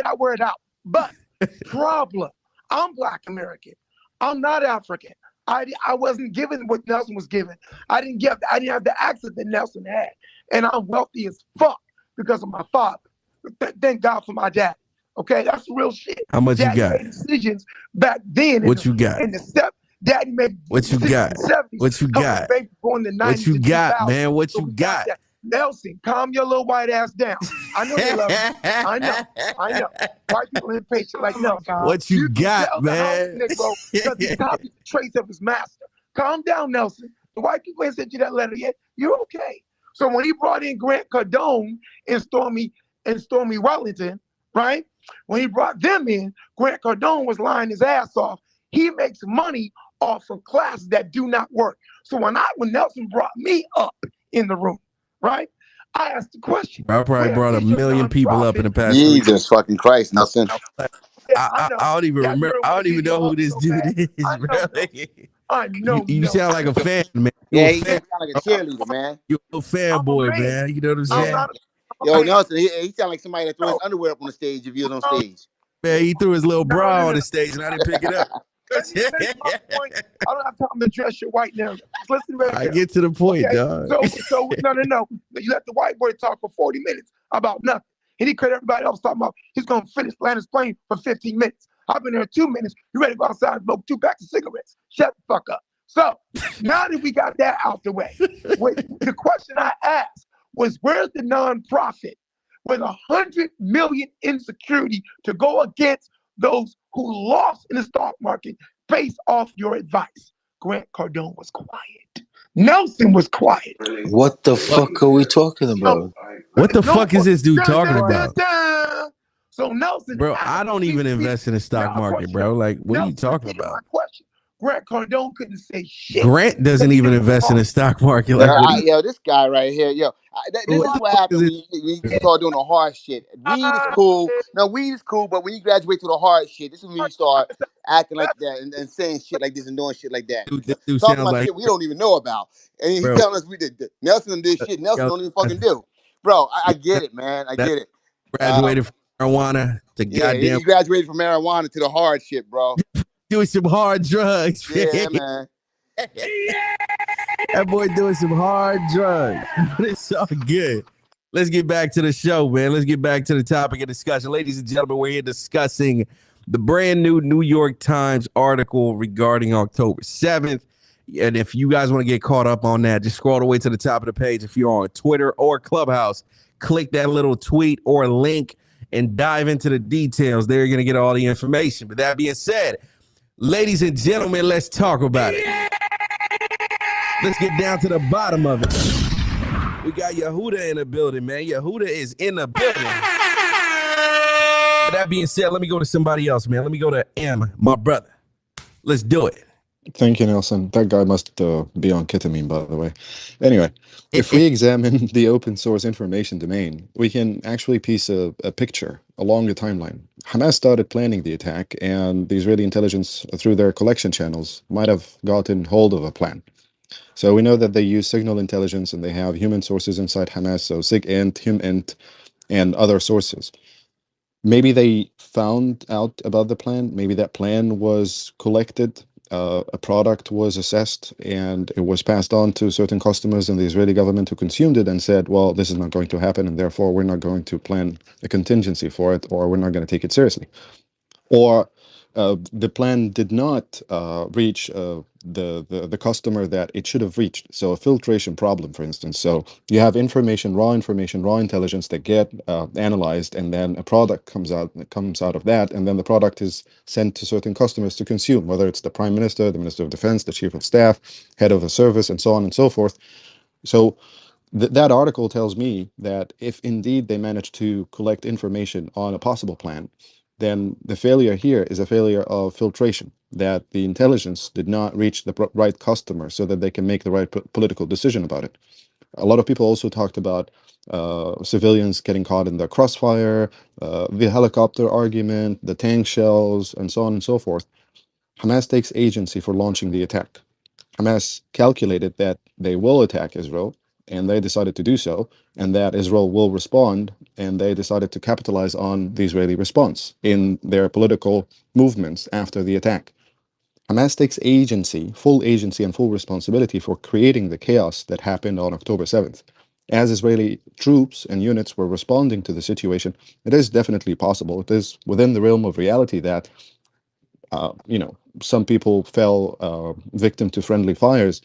I wear it out. But problem, I'm Black American. I'm not African. I wasn't given what Nelson was given. I didn't have the access that Nelson had. And I'm wealthy as fuck because of my father. Thank God for my dad. Okay, that's real shit. How much you Daddy got? made decisions back then What you got? in the step. Daddy made What you decisions in got? the 70s, What you helping got? baby born in the What 90s you and got, 2000s. man? What So you we got got? that. Nelson, calm your little white ass down. I know they love you. I know. I know. White people impatient like Nelson. What you You can got, tell the house man? Negro because he copied the traits of his master. Calm down, Nelson. The white people ain't sent you that letter yet. You're okay. So when he brought in Grant Cardone and Stormy Wellington, right? When he brought them in, Grant Cardone was lying his ass off. He makes money off of classes that do not work. So when Nelson brought me up in the room, right? I asked the question, I probably where brought a is your million people up in nonprofit? the past 3 Jesus fucking Christ, Nelson. Yeah, I know. I don't even Daddy remember. Bird I want to don't give even you a know who hug this so dude bad. is, I know really. Nelson. I know You sound like a Nelson. fan, man. You Yeah, a he fan. sound like a cheerleader, man. You a I'm a fanboy, man. man. You know what I'm I'm Yeah. saying? not a Yo, man. Nelson, he sound like somebody that threw his No, underwear up on the stage if he was on no, stage. Man, he threw his little no, bra no, on no. the stage and I didn't pick it up. Let me finish my point. I don't have time to address your white narrative. Just listen very I carefully. get to the point, Okay. dog. So no, no, no. You let the white boy talk for 40 minutes about nothing. And he cut everybody else talking about he's gonna finish land his plane for 15 minutes. I've been there 2 minutes. You ready to go outside and smoke 2 packs of cigarettes? Shut the fuck up. So now that we got that out the way, the question I asked was, where's the nonprofit with 100 million in security to go against those who lost in the stock market based off your advice? Grant Cardone was quiet. Nelson was quiet. What the fuck are we talking So, about? What the no fuck is this dude dun, talking dun, dun, about? dun. So Nelson Bro, I asked don't me even to be. invest in the stock Now I market, question bro. Like, what are you Nelson talking repeated my about? question. Grant Cardone couldn't say shit Grant because doesn't he even didn't invest in talk. the stock market. Yo, Like, what are you? yo, this guy right here, yo, this What is the what fuck is happened it? when you start doing the hard shit. Weed is cool. No, weed is cool, but when you graduate to the hard shit, this is when you start acting like that and saying shit like this and doing shit like that. Dude, this dude Talking sounds about like, shit we don't even know about. And he bro, telling us we did Nelson did shit Nelson yo, don't even fucking do. Bro, I get that, it, man. I that get it. graduated from marijuana to Yeah, goddamn he graduated from marijuana to the hard shit, bro. doing some hard drugs. Yeah, man. That boy doing some hard drugs. But it's all good. Let's get back to the show, man. Let's get back to the topic of discussion. Ladies and gentlemen, we're here discussing the brand new New York Times article regarding October 7th. And if you guys want to get caught up on that, just scroll all the way to the top of the page. If you're on Twitter or Clubhouse, click that little tweet or link and dive into the details. There, you're going to get all the information. But that being said, ladies and gentlemen, let's talk about it. Let's get down to the bottom of it. We got Yehuda in the building, man. Yehuda is in the building. With that being said, let me go to somebody else, man. Let me go to M, my brother. Let's do it. Thank you, Nelson. That guy must be on ketamine, by the way. Anyway, if we examine the open source information domain, we can actually piece a picture along the timeline. Hamas started planning the attack, and the Israeli intelligence, through their collection channels, might have gotten hold of a plan. So we know that they use signal intelligence, and they have human sources inside Hamas, so SIGINT, HUMINT, and other sources. Maybe they found out about the plan. Maybe that plan was collected. A product was assessed and it was passed on to certain customers in the Israeli government who consumed it and said, well, this is not going to happen, and therefore we're not going to plan a contingency for it, or we're not going to take it seriously. Or the plan did not reach the customer that it should have reached. So a filtration problem, for instance. So you have information, raw intelligence that get analyzed, and then a product comes out of that, and then the product is sent to certain customers to consume, whether it's the Prime Minister, the Minister of Defense, the Chief of Staff, head of a service, and so on and so forth. So that article tells me that if indeed they managed to collect information on a possible plan, then the failure here is a failure of filtration, that the intelligence did not reach the right customer so that they can make the right political decision about it. A lot of people also talked about civilians getting caught in the crossfire, the helicopter argument, the tank shells, and so on and so forth. Hamas takes agency for launching the attack. Hamas calculated that they will attack Israel, and they decided to do so, and that Israel will respond, and they decided to capitalize on the Israeli response in their political movements after the attack. Hamas takes agency, full agency and full responsibility for creating the chaos that happened on October 7th. As Israeli troops and units were responding to the situation, it is definitely possible. It is within the realm of reality that, some people fell victim to friendly fires,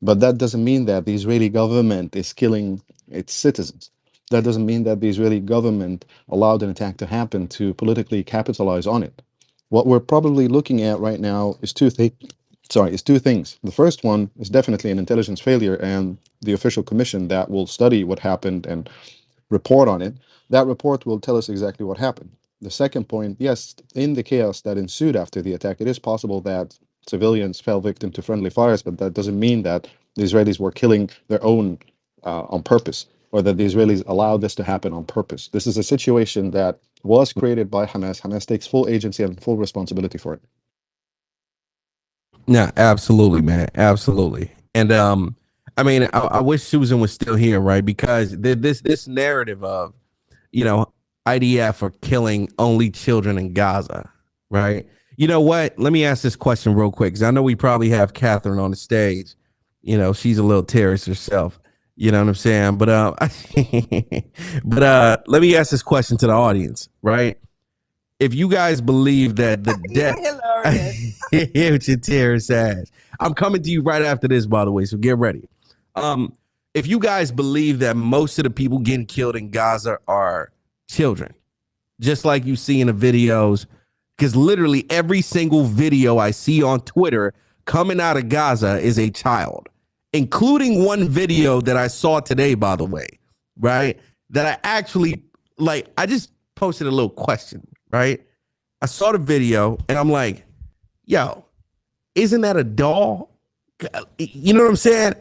but that doesn't mean that the Israeli government is killing its citizens. That doesn't mean that the Israeli government allowed an attack to happen to politically capitalize on it. What we're probably looking at right now is two things. The first one is definitely an intelligence failure, and the official commission that will study what happened and report on it, that report will tell us exactly what happened. The second point, yes, in the chaos that ensued after the attack, it is possible that civilians fell victim to friendly fires, but that doesn't mean that the Israelis were killing their own on purpose, or that the Israelis allowed this to happen on purpose. This is a situation that was created by Hamas. Hamas takes full agency and full responsibility for it. Yeah, absolutely, man. Absolutely. And I mean, I wish Susan was still here, right? Because this narrative of, IDF are killing only children in Gaza, right? You know what? Let me ask this question real quick, because I know we probably have Catherine on the stage. She's a little terrorist herself. You know what I'm saying? But let me ask this question to the audience, right? If you guys believe that the death, with your terrorist ass, I'm coming to you right after this, by the way, so get ready. If you guys believe that most of the people getting killed in Gaza are children, just like you see in the videos, because literally every single video I see on Twitter coming out of Gaza is a child, including one video that I saw today, by the way, right? That I actually, I just posted a little question, right? I saw the video and I'm like, yo, isn't that a doll? You know what I'm saying?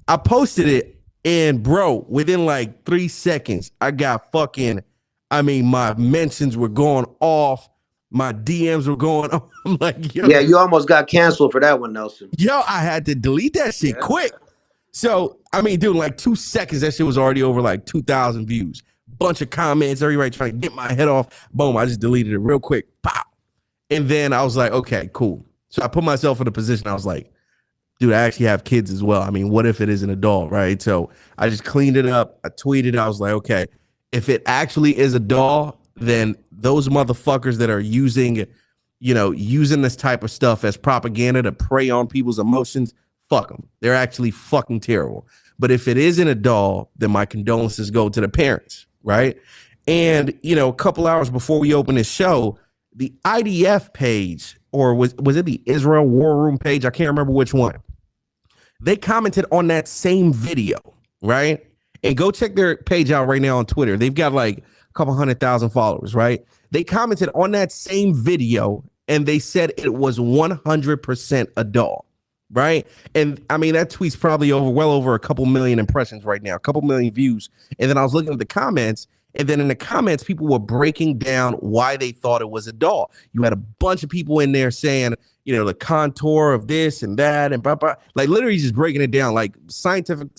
I posted it and bro, within 3 seconds, I got my mentions were going off. My DMs were going on. I'm like, yo. Yeah, you almost got canceled for that one, Nelson. Yo, I had to delete that shit quick. So, dude, 2 seconds, that shit was already over 2,000 views. Bunch of comments, everybody trying to get my head off. Boom, I just deleted it real quick. Pop. And then I was like, okay, cool. So I put myself in a position. I was like, dude, I actually have kids as well. What if it is an adult, right? So I just cleaned it up. I tweeted. I was like, okay, if it actually is a doll, then those motherfuckers that are using this type of stuff as propaganda to prey on people's emotions, fuck them. They're actually fucking terrible. But if it isn't a doll, then my condolences go to the parents, right? And, a couple hours before we opened this show, the IDF page, or was it the Israel War Room page? I can't remember which one. They commented on that same video, right? And go check their page out right now on Twitter. They've got a couple 100,000 followers, right? They commented on that same video and they said it was 100% a doll, right? And that tweet's probably well over a couple million impressions right now, a couple million views. And then I was looking at the comments, and then in the comments, people were breaking down why they thought it was a doll. You had a bunch of people in there saying, the contour of this and that and blah, blah, literally just breaking it down, scientific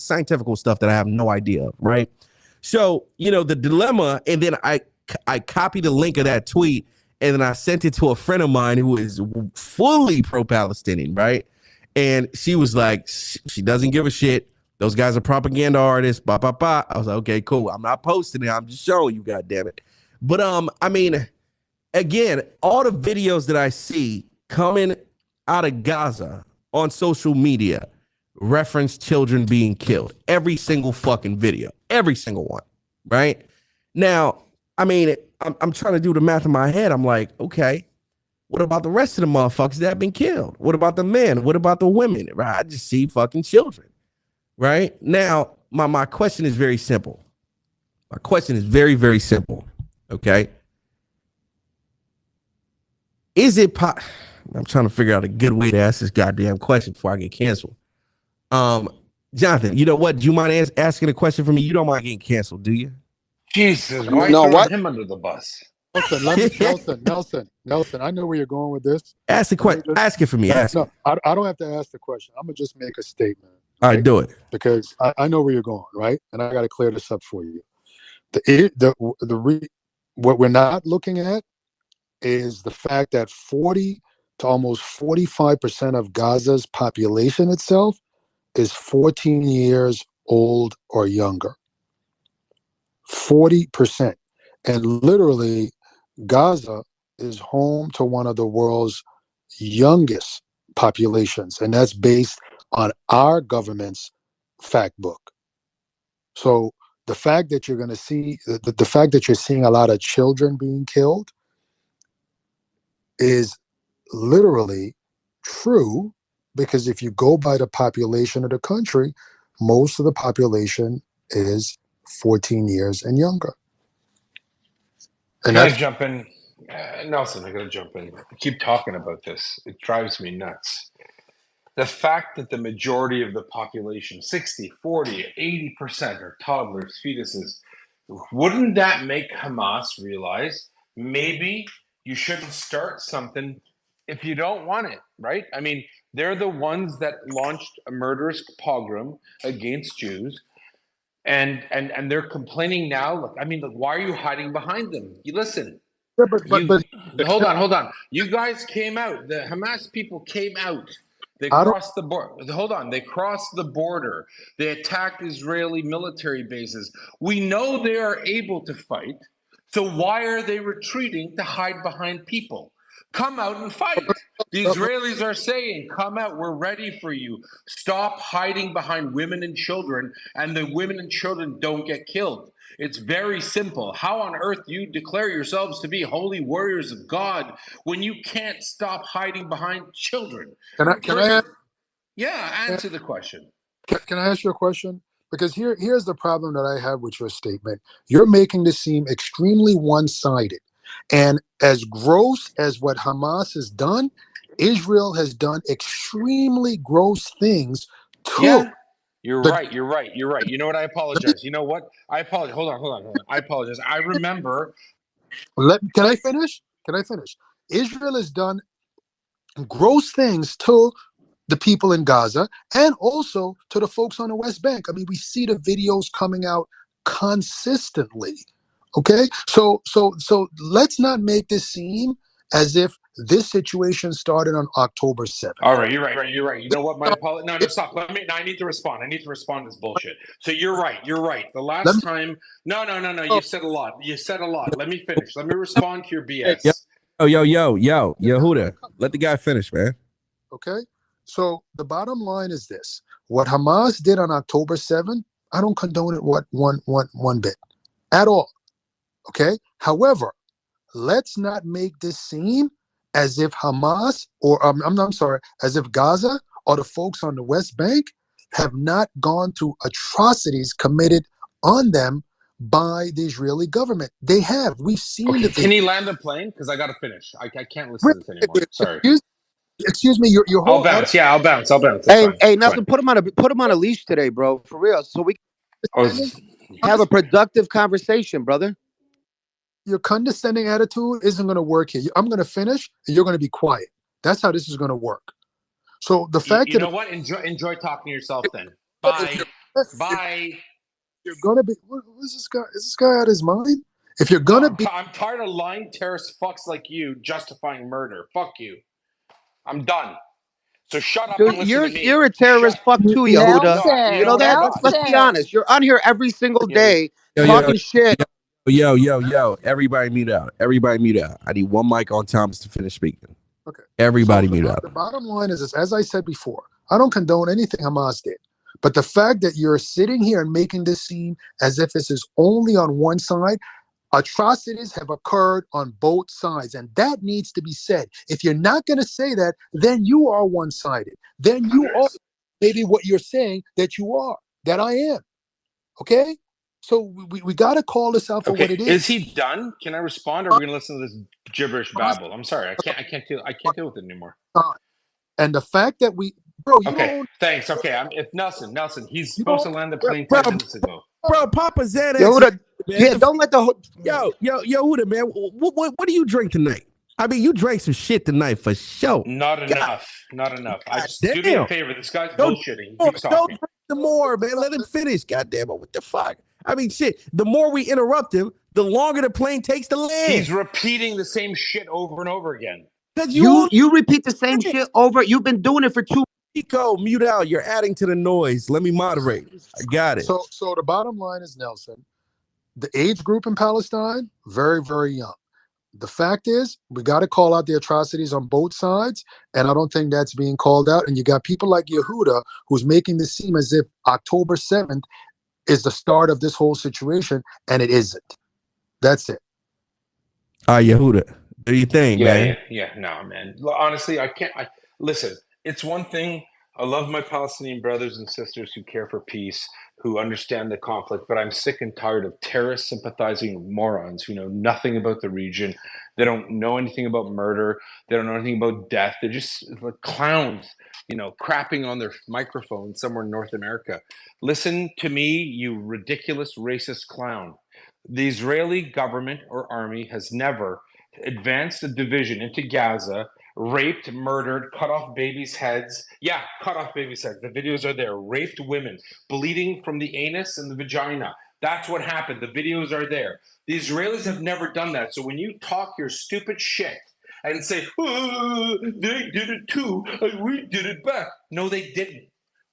stuff that I have no idea of, right? So, the dilemma, and then I copied the link of that tweet, and then I sent it to a friend of mine who is fully pro-Palestinian, right? And she was like, she doesn't give a shit. Those guys are propaganda artists, blah, blah, blah. I was like, okay, cool. I'm not posting it. I'm just showing you, goddammit. But, again, all the videos that I see coming out of Gaza on social media reference children being killed. Every single fucking video. Every single one, right? Now, I'm trying to do the math in my head. I'm like, okay, what about the rest of the motherfuckers that have been killed? What about the men? What about the women? Right? I just see fucking children. Right? Now, my question is very simple. My question is very, very simple. Okay? Is it I'm trying to figure out a good way to ask this goddamn question before I get canceled. Jonathan, you know what? Do you mind asking a question for me? You don't mind getting canceled, do you? Jesus, why No, throwing what? him under the bus? Nelson, I know where you're going with this. Ask the question. Ask it for me. Ask No, it. I don't have to ask the question. I'm gonna just make a statement. All right, do it. Because I know where you're going, right? And I got to clear this up for you. What we're not looking at is the fact that 40 to almost 45% of Gaza's population itself is 14 years old or younger. 40%. And literally, Gaza is home to one of the world's youngest populations, and that's based on our government's fact book. So the fact that you're going to see, the fact that you're seeing a lot of children being killed is literally true, because if you go by the population of the country, most of the population is 14 years and younger. And Can I that's jump in? Nelson, I gotta jump in. I keep talking about this. It drives me nuts. The fact that the majority of the population, 60, 40, 80% are toddlers, fetuses, wouldn't that make Hamas realize maybe you shouldn't start something if you don't want it, right? I mean, they're the ones that launched a murderous pogrom against Jews. And they're complaining now. Look, I mean, look, why are you hiding behind them? You listen. yeah, You but hold on. You guys came out. The Hamas people came out. They I don't. crossed the border. Hold on. They crossed the border. They attacked Israeli military bases. We know they are able to fight. So why are they retreating to hide behind people? Come out and fight. The Israelis are saying, come out, we're ready for you. Stop hiding behind women and children, and the women and children don't get killed. It's very simple. How on earth do you declare yourselves to be holy warriors of God when you can't stop hiding behind children? Can I Answer the question. can I ask you a question? Because here's the problem that I have with your statement. You're making this seem extremely one-sided. And as gross as what Hamas has done, Israel has done extremely gross things too. Yeah, you're right. You know what? I apologize. You know what? I apologize. Hold on. I apologize. I remember. Can I finish? Israel has done gross things to the people in Gaza and also to the folks on the West Bank. I mean, we see the videos coming out consistently. Okay, so let's not make this seem as if this situation started on October 7th. All right, you're right. You know what? My apology. No, stop. I need to respond. I need to respond to this bullshit. So you're right. The last time. No. You said a lot. Let me finish. Let me respond to your BS. Yo, Yehuda, let the guy finish, man. Okay, so the bottom line is this: what Hamas did on October 7th, I don't condone it one bit at all. Okay. However, let's not make this seem as if Hamas as if Gaza or the folks on the West Bank have not gone through atrocities committed on them by the Israeli government. They have. We've seen it. Can he land the plane? Because I got to finish. I can't listen to this anymore. Sorry. Excuse me. Your whole. I'll bounce. Hey, Nelson, put him on a leash today, bro. For real, so we can have a productive conversation, brother. Your condescending attitude isn't going to work here. I'm going to finish, and you're going to be quiet. That's how this is going to work. So the fact you know what? Enjoy talking to yourself then. Bye. You're going to be. What is this guy? Is this guy out of his mind? If you're going to be, I'm tired of lying terrorist fucks like you justifying murder. Fuck you. I'm done. So shut up. Dude, and listen to me. You're a terrorist fuck too, Yehuda. Nelson, You know that? Let's be honest. You're on here every single day talking shit. Yo, everybody mute out. I need one mic on Thomas to finish speaking. Okay. Everybody mute out. The bottom line is this, as I said before, I don't condone anything Hamas did. But the fact that you're sitting here and making this seem as if this is only on one side, atrocities have occurred on both sides. And that needs to be said. If you're not going to say that, then you are one-sided. Then you are maybe what you're saying that you are, that I am. Okay? So we got to call this out for what it is. Is he done? Can I respond, or are we gonna listen to this gibberish babble? I'm sorry, I can't deal with it anymore. And the fact that thanks. Okay, if Nelson, he's supposed to land the plane 10 minutes ago. Bro, Papa Xanax. Don't let the Yo, Huda, man. What do you drink tonight? I mean, you drank some shit tonight for sure. Not enough. I just do me a favor. This guy's bullshitting. He keeps talking. the more, man. Let him finish. Goddamn it. What the fuck? I mean, shit. The more we interrupt him, the longer the plane takes to land. He's repeating the same shit over and over again. Because You repeat the same shit over. You've been doing it for 2. Nico, mute out. You're adding to the noise. Let me moderate. I got it. So the bottom line is, Nelson, the age group in Palestine, very, very young. The fact is, we got to call out the atrocities on both sides, and I don't think that's being called out. And you got people like Yehuda who's making this seem as if October 7th is the start of this whole situation, and it isn't. That's it. Yehuda, do you think, man? Yeah, no, man. Honestly, I can't. Listen, it's one thing. I love my Palestinian brothers and sisters who care for peace, who understand the conflict, but I'm sick and tired of terrorist sympathizing morons who know nothing about the region. They don't know anything about murder. They don't know anything about death. They're just like clowns, crapping on their microphone somewhere in North America. Listen to me, you ridiculous racist clown. The Israeli government or army has never advanced a division into Gaza, raped, murdered, cut off babies' heads. Yeah, cut off babies' heads. The videos are there. Raped women, bleeding from the anus and the vagina. That's what happened. The videos are there. The Israelis have never done that. So when you talk your stupid shit and say, oh, they did it too, and we did it back. No, they didn't.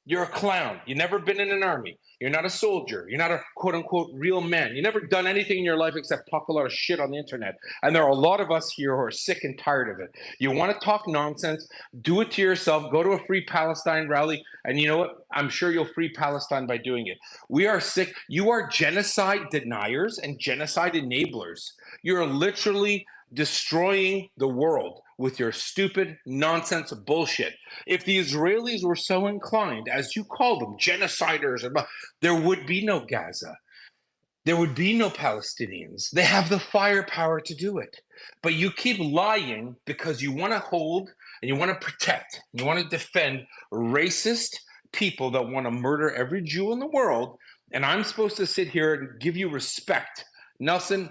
You're a clown. You've never been in an army. You're not a soldier. You're not a quote-unquote real man. You've never done anything in your life except talk a lot of shit on the internet. And there are a lot of us here who are sick and tired of it. You want to talk nonsense, do it to yourself. Go to a Free Palestine rally. And you know what? I'm sure you'll free Palestine by doing it. We are sick. You are genocide deniers and genocide enablers. You're literally destroying the world with your stupid nonsense bullshit. If the Israelis were so inclined, as you call them, genociders, there would be no Gaza. There would be no Palestinians. They have the firepower to do it. But you keep lying because you want to hold and you want to protect, you want to defend racist people that want to murder every Jew in the world. And I'm supposed to sit here and give you respect. Nelson,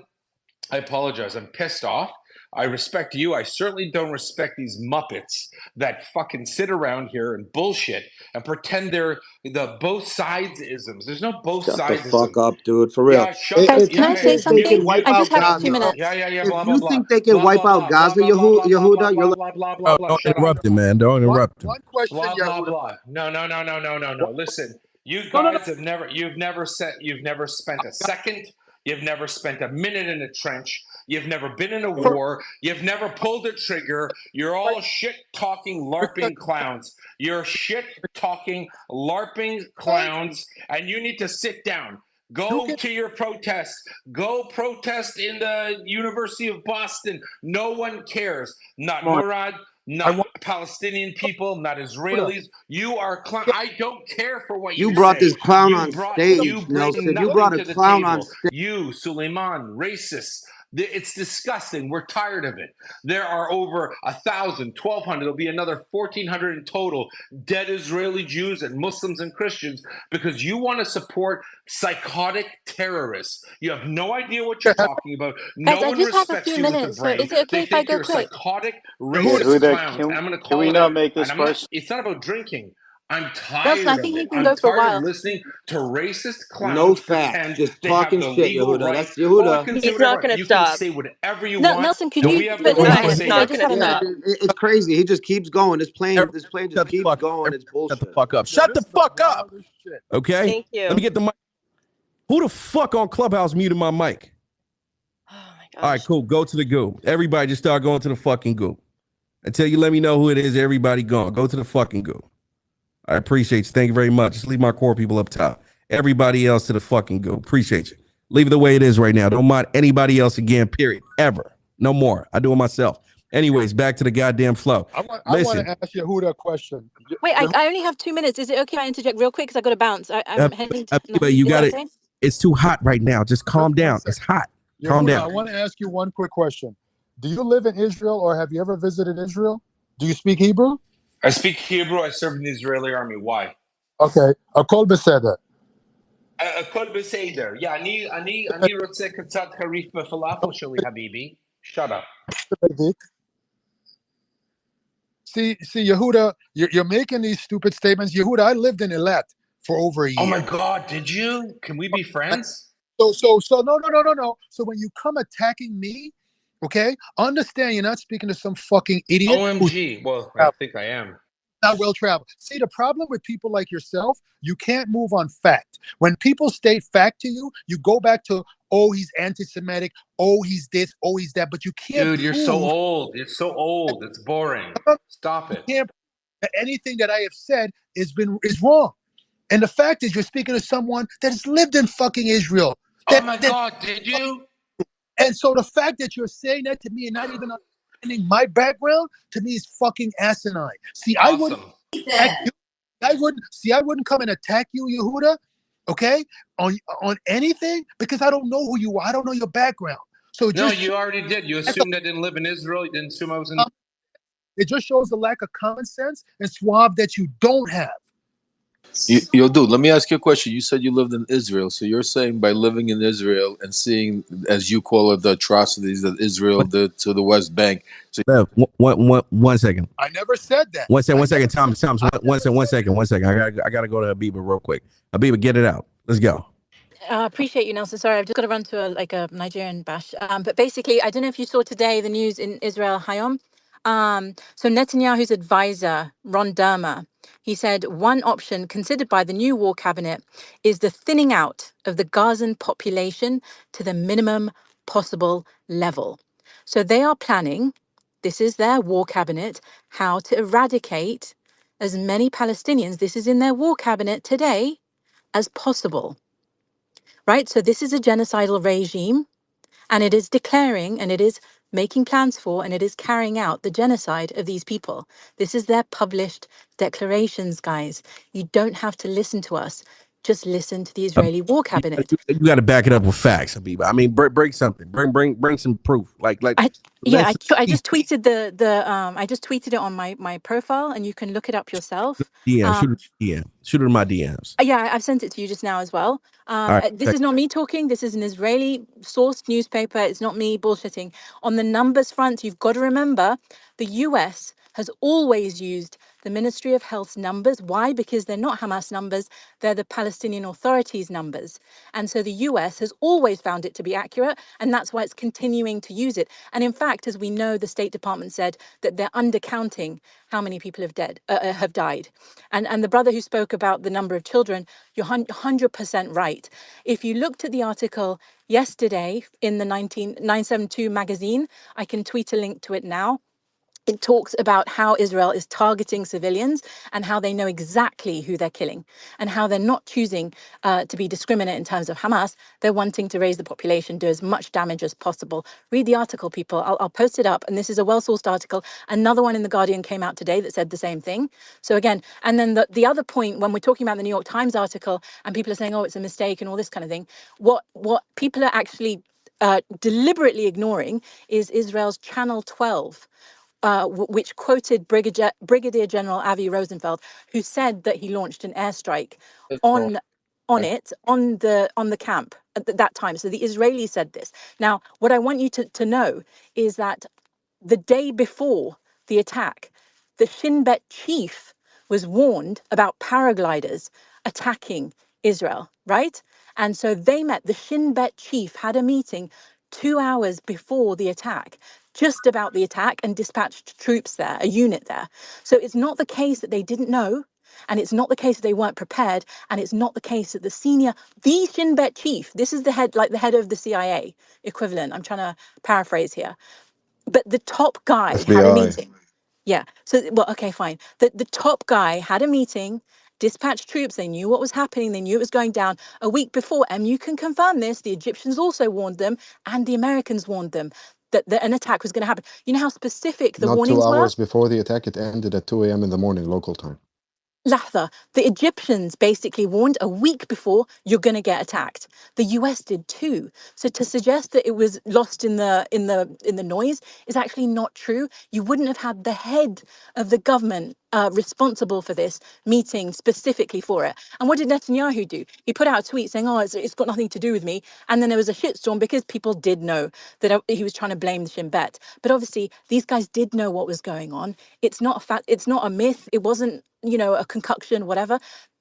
I apologize. I'm pissed off. I respect you. I certainly don't respect these Muppets that fucking sit around here and bullshit and pretend they're the both sides isms. There's no both Shut sides. the fuck up, dude. For real. Yeah, shut If up. Guys, you can I Yeah, say think they something? can wipe I out just have Gaza, 2 minutes. yeah, if blah, blah, you blah. think they can Blah, wipe blah, out blah, Gaza, blah, blah, blah, blah, Yehuda, blah, you're like, blah, blah, blah, Oh, blah. don't Shut up. interrupt him, man. Don't interrupt him. One question, Blah, blah, Yehuda. blah. No. One- Listen, you No, no, no. guys you've never spent a second. You've never spent a minute in a trench. You've never been in a war. You've never pulled a trigger. You're all shit-talking, LARPing clowns. You're shit-talking, LARPing clowns, and you need to sit down. Go to your protest. Go protest in the University of Boston. No one cares. Not Murad, not Palestinian people, not Israelis. You are clown. I don't care for what you you brought say. this clown You on bring stage, Nelson. You nothing brought a to the clown on table. stage. You, Suleiman, racist. It's disgusting. We're tired of it. There are over 1,000, 1,200. There'll be another 1,400 in total dead Israeli Jews and Muslims and Christians because you want to support psychotic terrorists. You have no idea what you're talking about. No Guys, I one just have a respects few you with the minutes, so brain. is it okay They if I think go you're quick? psychotic, Yehuda, racist clowns. And I'm going to Can call we it not out. make this And I'm not. person? It's not about drinking. I'm Nelson, I tired think of you it. can I'm go for a tired of while. listening to racist No clowns facts, pretend just they have talking the shit, legal Yehuda. right. That's Oh, I Yehuda. can say He's whatever I not want. going to You can stop. say whatever you No, want, Nelson, could and you we have the but right listen, to Ryan, listen, he's say please, I not that. just going have to a minute. stop. It's crazy. He just keeps going. This plane Shut just the keeps fuck going. up. It's Shut the bullshit. fuck up. Shut the fuck up. Shit. Okay? Thank you. Let me get the mic. Who the fuck on Clubhouse muted my mic? Oh my gosh. All right, cool. Go to the goo. Everybody just start going to the fucking goo. Until you let me know who it is, everybody gone. Go to the fucking goo. I appreciate you. Thank you very much. Just leave my core people up top. Everybody else to the fucking goo. Appreciate you. Leave it the way it is right now. Don't mind anybody else again, period. Ever. No more. I do it myself. Anyways, back to the goddamn flow. I want Listen. to ask Yehuda a question. Wait, I only have 2 minutes. Is it okay if I interject real quick? Because I got to bounce. I'm heading to... You got it. Okay? It's too hot right now. Just calm down. It's hot. Calm Yehuda, down. I want to ask you one quick question. Do you live in Israel or have you ever visited Israel? Do you speak Hebrew? I speak Hebrew. I served in the Israeli army. Why? Okay. Akol beseder. הכל בסדר. Yeah, אני רוצה קצת חריף בפלאפל שלי, חביבי. Shut up. See, Yehuda, you're making these stupid statements. Yehuda, I lived in Eilat for over a year. Oh my God, did you? Can we be friends? So no. So when you come attacking me, okay, understand you're not speaking to some fucking idiot who's OMG. Well, I think I am. not well traveled. See, the problem with people like yourself, you can't move on fact. When people state fact to you, you go back to, oh, he's anti-Semitic, oh, he's this, oh, he's that, but you can't Dude, you're so prove. old. It's so old. It's boring. Stop it. You can't prove that anything that I have said is wrong. And the fact is, you're speaking to someone that has lived in fucking Israel. Oh my God, did you? And so the fact that you're saying that to me and not even understanding my background, to me is fucking asinine. See, I wouldn't attack you. I wouldn't come and attack you, Yehuda, okay, on anything, because I don't know who you are. I don't know your background. So No, you already did. You assumed I didn't live in Israel. You didn't assume I was in. It just shows the lack of common sense and suave that you don't have. Yo, dude, let me ask you a question. You said you lived in Israel, so you're saying by living in Israel and seeing, as you call it, the atrocities that Israel did to the West Bank. So one second. I never said that. One second. Thomas. One second. I gotta go to Habiba real quick. Habiba, get it out. Let's go. Appreciate you, Nelson. Sorry, I've just got to run to a Nigerian bash. But basically, I don't know if you saw today the news in Israel, Hayom. So Netanyahu's advisor, Ron Dermer, he said one option considered by the new war cabinet is the thinning out of the Gazan population to the minimum possible level. So they are planning, this is their war cabinet, how to eradicate as many Palestinians, this is in their war cabinet today, as possible. Right? So this is a genocidal regime, and it is declaring and it is making plans for and it is carrying out the genocide of these people. This is their published declarations, guys. You don't have to listen to us. Just listen to the Israeli war cabinet. You got to back it up with facts, Habiba. I mean, break something. Bring some proof. I just tweeted I just tweeted it on my profile, and you can look it up yourself. Shoot it in my DMs. Yeah, I've sent it to you just now as well. This is not me talking. This is an Israeli sourced newspaper. It's not me bullshitting. On the numbers front, you've got to remember the US has always used the Ministry of Health's numbers. Why? Because they're not Hamas numbers. They're the Palestinian Authority's numbers. And so the US has always found it to be accurate. And that's why it's continuing to use it. And in fact, as we know, the State Department said that they're undercounting how many people have died. And the brother who spoke about the number of children, you're 100% right. If you looked at the article yesterday in the 972 magazine, I can tweet a link to it now. It talks about how Israel is targeting civilians and how they know exactly who they're killing and how they're not choosing to be discriminate in terms of Hamas. They're wanting to raise the population, do as much damage as possible. Read the article, people. I'll post it up. And this is a well-sourced article. Another one in The Guardian came out today that said the same thing. So again, and then the other point, when we're talking about the New York Times article and people are saying, oh, it's a mistake and all this kind of thing, what people are actually deliberately ignoring is Israel's Channel 12. Which quoted Brigadier General Avi Rosenfeld, who said that he launched an airstrike on the camp at that time. So the Israelis said this. Now, what I want you to know is that the day before the attack, the Shin Bet chief was warned about paragliders attacking Israel, right? And so they met, the Shin Bet chief had a meeting 2 hours before the attack, just about the attack, and dispatched troops there, a unit there. So it's not the case that they didn't know, and it's not the case that they weren't prepared, and it's not the case that the Shin Bet chief, this is the head of the CIA equivalent, I'm trying to paraphrase here, but the top guy had a FBI. meeting. Yeah. So, well, okay, fine. The top guy had a meeting, dispatched troops. They knew what was happening. They knew it was going down a week before. And you can confirm this. The Egyptians also warned them, and the Americans warned them that an attack was going to happen. You know how specific the Not 2 warnings were? hours before the attack, it ended at 2 a.m. in the morning, local time. Lahza, the Egyptians basically warned a week before you're going to get attacked. The US did too. So to suggest that it was lost in the noise is actually not true. You wouldn't have had the head of the government responsible for this meeting specifically for it. And what did Netanyahu do? He put out a tweet saying, "Oh, it's got nothing to do with me." And then there was a shitstorm because people did know that he was trying to blame the Shin Bet. But obviously, these guys did know what was going on. It's not a fact. It's not a myth. It wasn't, a concoction, whatever.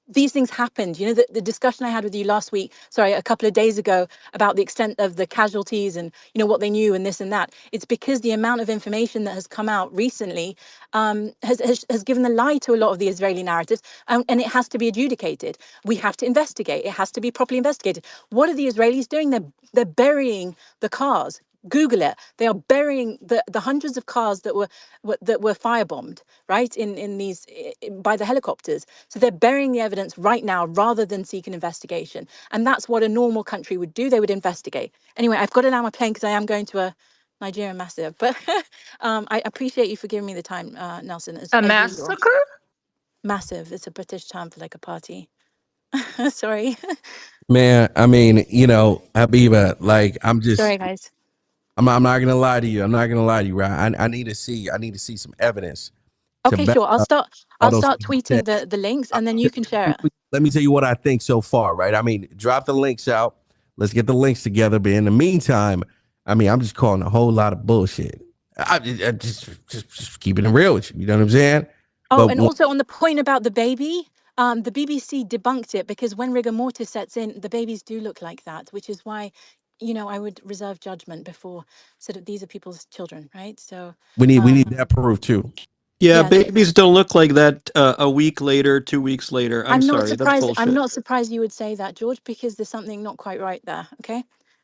these things happened. You know, the discussion I had with you last week, sorry, a couple of days ago, about the extent of the casualties and, you know, what they knew and this and that. It's because the amount of information that has come out recently has given the lie to a lot of the Israeli narratives, and it has to be adjudicated. We have to investigate. It has to be properly investigated. What are the Israelis doing? They're burying the cars. Google it. They are burying the hundreds of cars that were firebombed, right, in these by the helicopters. So they're burying the evidence right now rather than seek an investigation. And that's what a normal country would do. They would investigate. Anyway, I've got to land my plane because I am going to a Nigerian massive. But I appreciate you for giving me the time, Nelson, as usual. massacre? Massive. It's a British term for like a party. Sorry. Man, I mean, you know, Habiba, like Sorry, guys. I'm not gonna lie to you. I'm not gonna lie to you, right? I need to see some evidence to Okay, back sure. I'll up start all those things you tweeting said. the links and then you can share it. Let me tell you what I think so far, right? I mean, drop the links out. Let's get the links together. But in the meantime, I mean, I'm just calling a whole lot of bullshit. I just keeping it real with you. You know what I'm saying? Oh, But and also on the point about the baby, the BBC debunked it because when rigor mortis sets in, the babies do look like that, which is why, you know, I would reserve judgment before sort of these are people's children, right? So we need that proof too. Yeah, yeah, babies don't look like that a week later, 2 weeks later. I'm sorry, that's I'm bullshit. not surprised you would say that, George, because there's something not quite right there. Okay,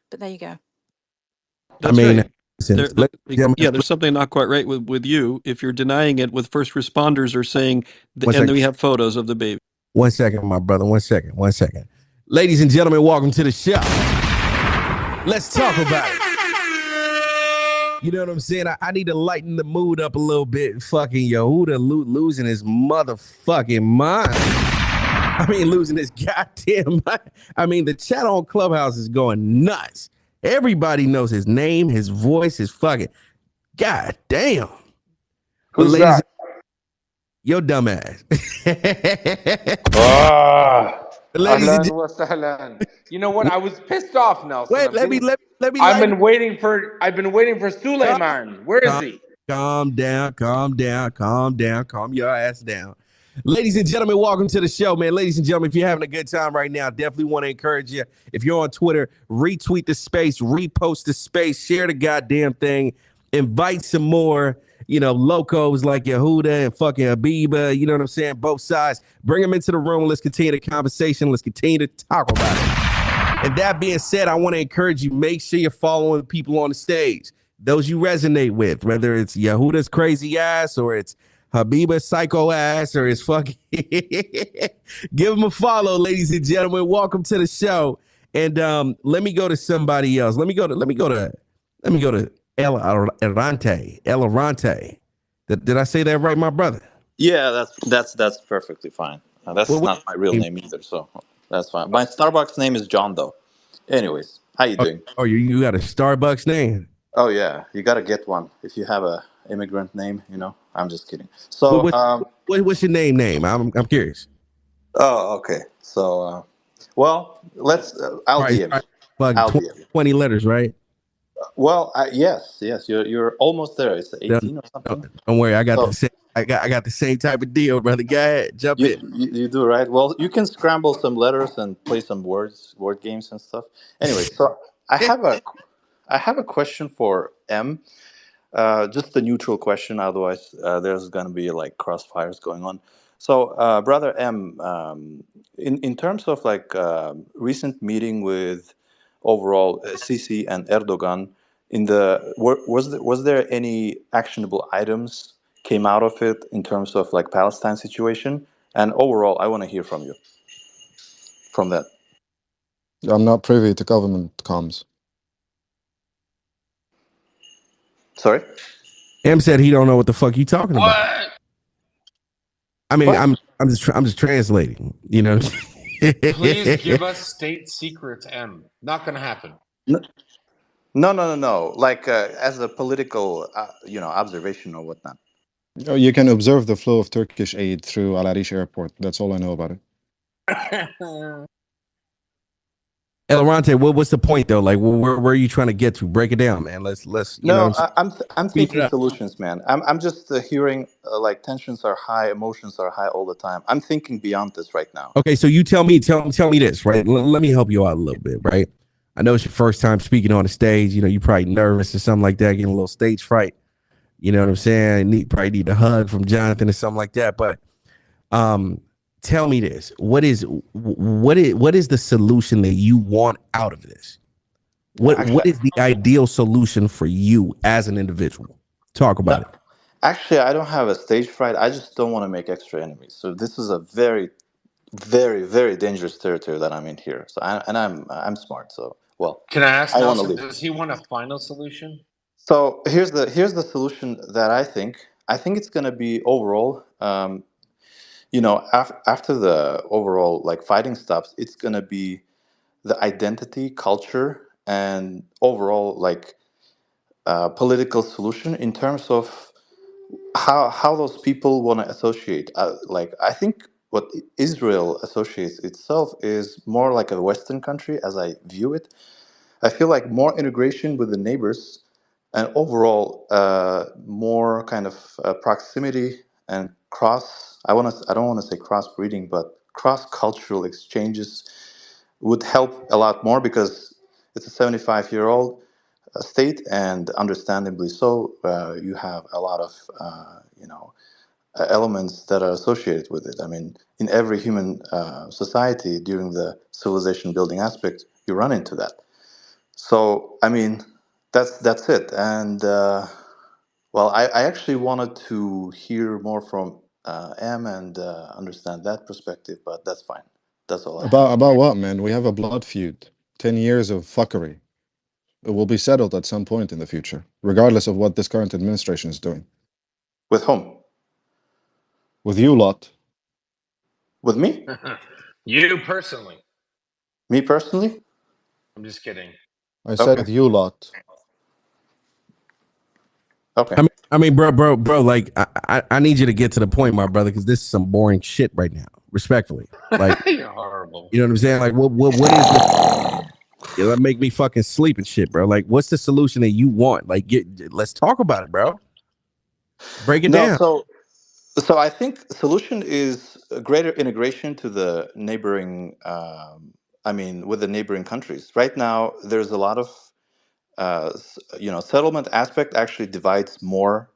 but there you go. That's I mean, right. There's something not quite right with you if you're denying it with first responders are saying, and then we have photos of the baby. 1 second, my brother. 1 second. 1 second. Ladies and gentlemen, welcome to the show. Let's talk about it. You know what I'm saying? I need to lighten the mood up a little bit. Fucking Yehuda losing his motherfucking mind. I mean, losing his goddamn mind. I mean, the chat on Clubhouse is going nuts. Everybody knows his name, his voice, his fucking god damn. Who's that? Your dumb ass. Ahlan wa sahlan. You know what? I was pissed off, Nelson. Wait, let me. I've been waiting for Suleiman. Where is he? Calm down. Calm your ass down. Ladies and gentlemen, welcome to the show, man. Ladies and gentlemen, if you're having a good time right now, definitely want to encourage you. If you're on Twitter, retweet the space, repost the space, share the goddamn thing, invite some more, you know, locos like Yehuda and fucking Habiba, you know what I'm saying? Both sides. Bring them into the room. Let's continue the conversation. Let's continue to talk about it. And that being said, I want to encourage you, make sure you're following people on the stage, those you resonate with, whether it's Yehuda's crazy ass or it's Habiba's psycho ass or it's fucking give them a follow, ladies and gentlemen. Welcome to the show. And let me go to somebody else. Let me go to El Arante. Did I say that right, my brother? Yeah, that's perfectly fine. That's not my real name either, so that's fine. My Starbucks name is John, though. Anyways, how you doing? Oh, you got a Starbucks name? Oh yeah, you gotta get one if you have a immigrant name. You know, I'm just kidding. So, what's your name? I'm curious. Oh, okay. So, well, let's. I'll DM. I'll 20 letters, right? Well, yes. You're almost there. It's 18 or something. Don't worry, I got the same type of deal, brother. Go ahead, jump in. You do, right? Well, you can scramble some letters and play some word games and stuff. Anyway, so I have a question for M. Just a neutral question. Otherwise, there's gonna be like crossfires going on. So, brother M, in terms of like recent meeting with overall Sisi and Erdogan, was there any actionable items came out of it in terms of like Palestine situation? And overall, I want to hear from you from that. I'm not privy to government comms. Sorry? M said he don't know what the fuck you talking about. I mean, what? I'm just translating, you know. Please give us state secrets, M. Not gonna happen. No. Like as a political, observation or whatnot. You can observe the flow of Turkish aid through Al Arish Airport. That's all I know about it. Elorante, what's the point though? Like, where are you trying to get to? Break it down, man. Let's you know No, what I'm saying? I'm Speed it thinking up. solutions, man. I'm just hearing like tensions are high, emotions are high all the time. I'm thinking beyond this right now. Okay, so you tell me this, right? Let me help you out a little bit, right? I know it's your first time speaking on the stage. You know, you're probably nervous or something like that, getting a little stage fright. You know what I'm saying? Probably need a hug from Jonathan or something like that. But tell me this: what is the solution that you want out of this? What is the ideal solution for you as an individual? Talk about it. Actually, I don't have a stage fright. I just don't want to make extra enemies. So this is a very, very, very dangerous territory that I'm in here. So I'm smart. So well, Can I ask I want to Nelson? leave. Does he want a final solution? So here's the solution that I think. I think it's going to be overall. You know, after the overall like fighting stops, it's going to be the identity, culture, and overall like political solution in terms of how those people want to associate. Like I think what Israel associates itself is more like a Western country, as I view it. I feel like more integration with the neighbors, and overall more kind of proximity and cross. I don't want to say crossbreeding, but cross cultural exchanges would help a lot more because it's a 75-year-old state, and understandably so, you have a lot of elements that are associated with it. I mean, in every human society during the civilization building aspect, you run into that. So, I mean, that's it. And well, I actually wanted to hear more from M and understand that perspective, but that's fine. That's all I have. About what, man? We have a blood feud. 10 years of fuckery. It will be settled at some point in the future, regardless of what this current administration is doing. With whom? With you lot. With me? You personally. Me personally? I'm just kidding. I said with you lot. Okay. I mean, bro, like I need you to get to the point, my brother, because this is some boring shit right now. Respectfully, like You're horrible. you know what I'm saying? Like, what is the? Yeah, that make me fucking sleep and shit, bro. Like, what's the solution that you want? Like, let's talk about it, bro. Break it No, down. so I think solution is a greater integration to the neighboring. I mean, with the neighboring countries. Right now, there's a lot of settlement aspect actually divides more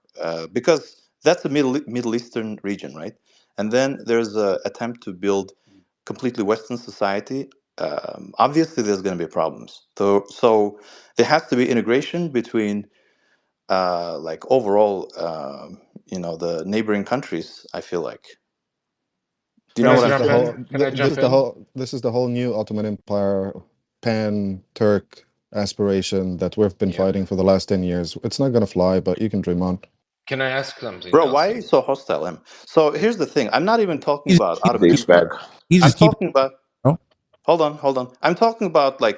because that's the Middle Eastern region, right? And then there's a attempt to build completely Western society. Obviously, there's going to be problems. So there has to be integration between like overall, the neighboring countries. I feel like. Do you Can know I what This I'm is jump the saying? in? whole. Can I jump in? This is the whole new Ottoman Empire, pan-Turk aspiration that we've been Yeah. fighting for the last 10 years. It's not gonna fly, but you can dream on. Can I ask something, Bro, why are you Nelson? so hostile, Em? So here's the thing. I'm not even talking He's about Ottoman Douchebag. Empire. I'm just keep. talking about. Oh, Hold on. I'm talking about like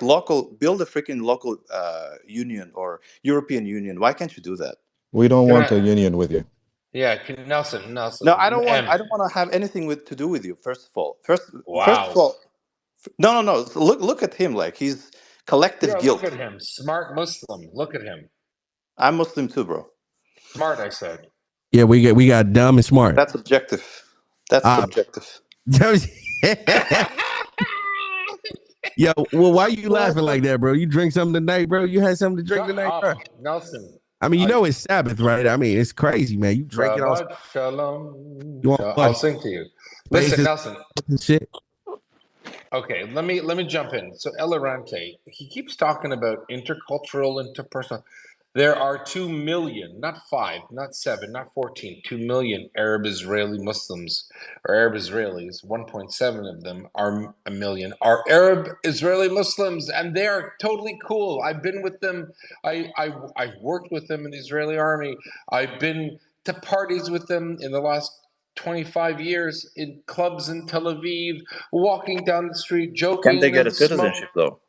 build a freaking local union or European Union. Why can't you do that? We don't Can want a I? union with you. Yeah. Nelson. No, I don't want. M. I don't want to have anything to do with you. First of all, first of Wow. all, no. Look at him. Like he's collective Yeah. Look guilt. at him. Smart Muslim. Look at him. I'm Muslim too, bro. Smart. I said. yeah, we got dumb and smart. That's subjective. That's Uh, subjective. Yo, well, why you laughing like that, bro? You drink something tonight, bro? You had something to drink Shut tonight, bro? up, Nelson. I mean, you know it's Sabbath, right? I mean, it's crazy, man. You drinking all Shabbat shalom. you want I'll what? sing to you. Listen, Spaces Nelson. and shit. Okay, let me jump in. So Elorante, he keeps talking about intercultural, interpersonal. There are 2 million, not 5, not 7, not 14, 2 million Arab Israeli Muslims or Arab Israelis. 1.7 of them are a million are Arab Israeli Muslims, and they are totally cool. I've been with them. I worked with them in the Israeli army. I've been to parties with them in the last 25 years in clubs in Tel Aviv, walking down the street, Can they joking get a and smoking. citizenship though?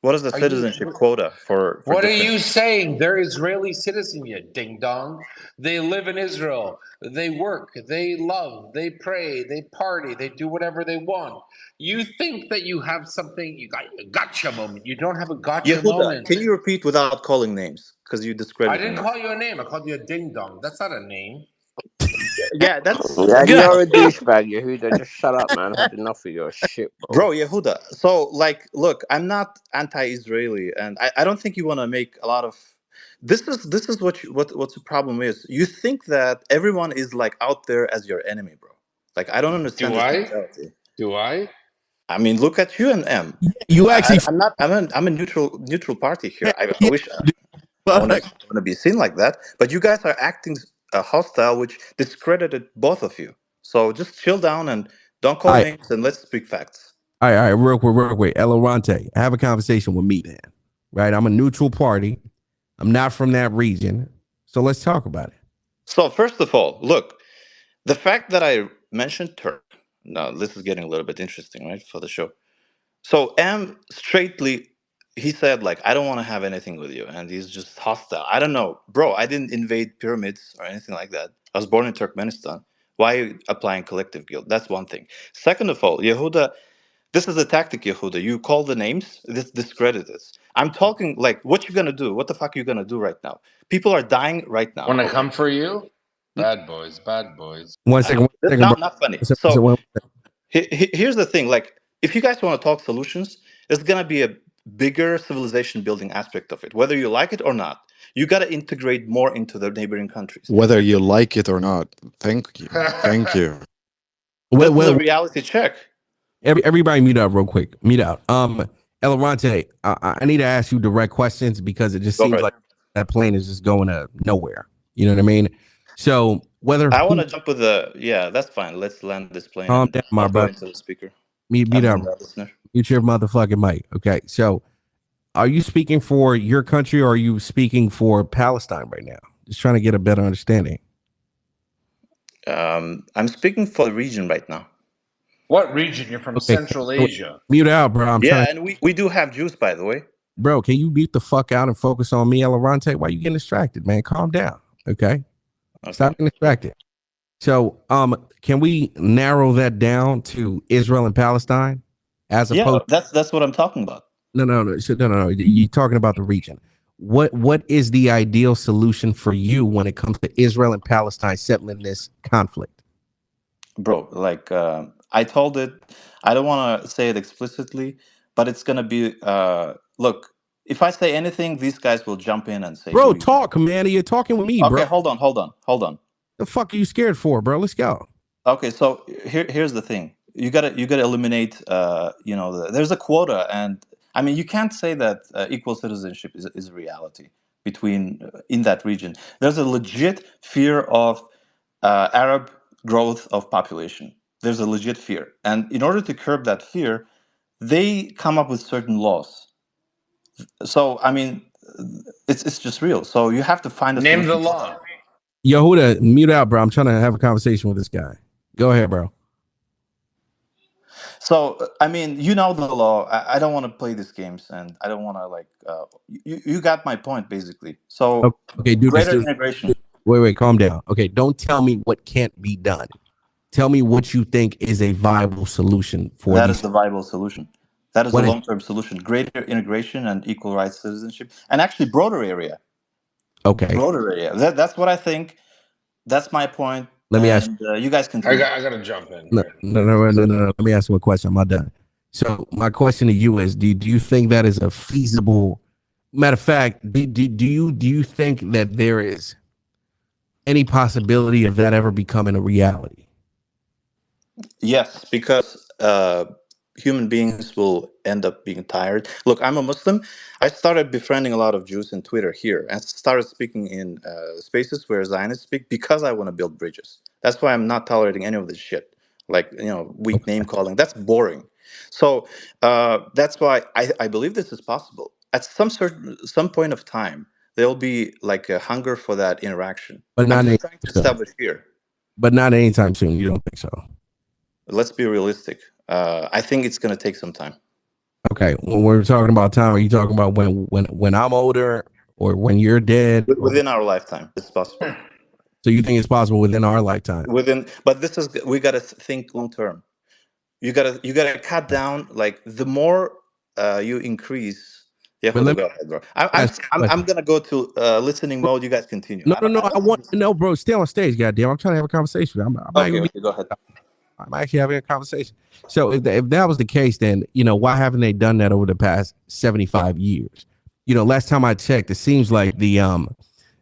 What is the citizenship quota for What are different? you saying? They're Israeli citizens, you ding dong. They live in Israel. They work. They love. They pray. They party. They do whatever they want. You think that you have something? You got a gotcha moment. You don't have a gotcha Yehuda, moment. can you repeat without calling names? Because you I discredit didn't me. call you a name. I called you a ding dong. That's not a name. Yeah, that's Yeah, yeah, you're a douchebag, Yehuda. Just shut up, man. I've had enough of your shit, bro. bro, Yehuda. So, like, look, I'm not anti-Israeli, and I don't think you want to make a lot of. This is what's the problem is. You think that everyone is like out there as your enemy, bro. Like, I don't understand Do this I? mentality. Do I? I mean, look at you and M. You actually, I'm not. I'm a neutral party here. I yeah, wish I want to be seen like that. But you guys are acting hostile, which discredited both of you. So just chill down and don't call I, names and let's speak facts. all right, real quick. Elorante, have a conversation with me, man. Right? I'm a neutral party. I'm not from that region. So let's talk about it. So first of all, look, the fact that I mentioned Turk. Now this is getting a little bit interesting, right, for the show. So M straightly he said like I don't want to have anything with you, and he's just hostile. I don't know, bro. I didn't invade pyramids or anything like that. I was born in Turkmenistan. Why are you applying collective guilt? That's one thing. Second of all, Yehuda, this is a tactic, Yehuda. You call the names, this discredit us. I'm talking like what you gonna do? What the fuck are you gonna do right now? People are dying right now. When I Okay. come for you? Bad boys, bad boys. One second, bro. Not funny. So, So here's the thing like if you guys want to talk solutions, there's going to be a bigger civilization building aspect of it whether you like it or not. You got to integrate more into the neighboring countries. Whether you like it or not. Thank you. Thank you. This is a reality check. Everybody mute up real quick. Mute out. Elorante, I need to ask you direct questions because it just seems like that plane is just going to nowhere. You know what I mean? So whether I want to jump with the that's fine. Let's land this plane calm and down, my I'll go brother. into the speaker. Mute up. Mute your motherfucking mic. Okay. So are you speaking for your country or are you speaking for Palestine right now? Just trying to get a better understanding. I'm speaking for the region right now. What region? You're from Central Asia. Mute out, bro. And we do have Jews, by the way. Bro, can you mute the fuck out and focus on me, Elorante? Why you getting distracted, man? Calm down. Okay. Stop getting distracted. So, can we narrow that down to Israel and Palestine as opposed? That's what I'm talking about. No. You're talking about the region. What is the ideal solution for you when it comes to Israel and Palestine settling this conflict? Bro, like I told it, I don't want to say it explicitly, but it's gonna be. Look, if I say anything, these guys will jump in and say, "Bro, talk, man. You're talking with me, bro." Okay, hold on. The fuck are you scared for, bro? Let's go. Okay, so here's the thing. You gotta eliminate. There's a quota, and I mean you can't say that equal citizenship is a reality between in that region. There's a legit fear of Arab growth of population. There's a legit fear, and in order to curb that fear, they come up with certain laws. So I mean, it's just real. So you have to find a Name solution. the law. Yehuda, mute out, bro. I'm trying to have a conversation with this guy. Go ahead, bro. So I mean, you know the law. I don't want to play these games, and I don't want to like. You got my point, basically. So okay, do greater this. integration. Wait, calm down. Okay, don't tell me what can't be done. Tell me what you think is a viable solution for that. Is the viable solution. That is a long-term solution. Greater integration and equal rights citizenship, and actually broader area. Okay. Broader area. That's what I think. That's my point. Let me ask. You guys continue. I gotta jump in. No. Let me ask you a question. I'm not done. So my question to you is: Do you think that is a feasible? Matter of fact, do you think that there is any possibility of that ever becoming a reality? Yes, because human beings will end up being tired. Look, I'm a Muslim. I started befriending a lot of Jews in Twitter here and started speaking in spaces where Zionists speak because I want to build bridges. That's why I'm not tolerating any of this shit. Like, weak name calling. That's boring. So that's why I believe this is possible. At some point of time, there'll be like a hunger for that interaction. But not I'm just trying to establish fear. But not anytime soon. You don't think so? Let's be realistic. I think it's going to take some time. Okay, when we're talking about time, are you talking about when I'm older, or when you're dead? Within our lifetime, it's possible. So you think it's possible within our lifetime? But this is, we gotta think long term. You gotta cut down. Like the more you increase. Yeah, But let me go ahead, bro. I'm ask you a I'm question. I'm gonna go to listening mode. You guys continue. No, I no, don't. no. I I don't want to know, bro. Stay on stage, goddamn. I'm trying to have a conversation. I'm not okay, even. okay, go ahead. I'm actually having a conversation. So if that was the case, then why haven't they done that over the past 75 years? Last time I checked, it seems like the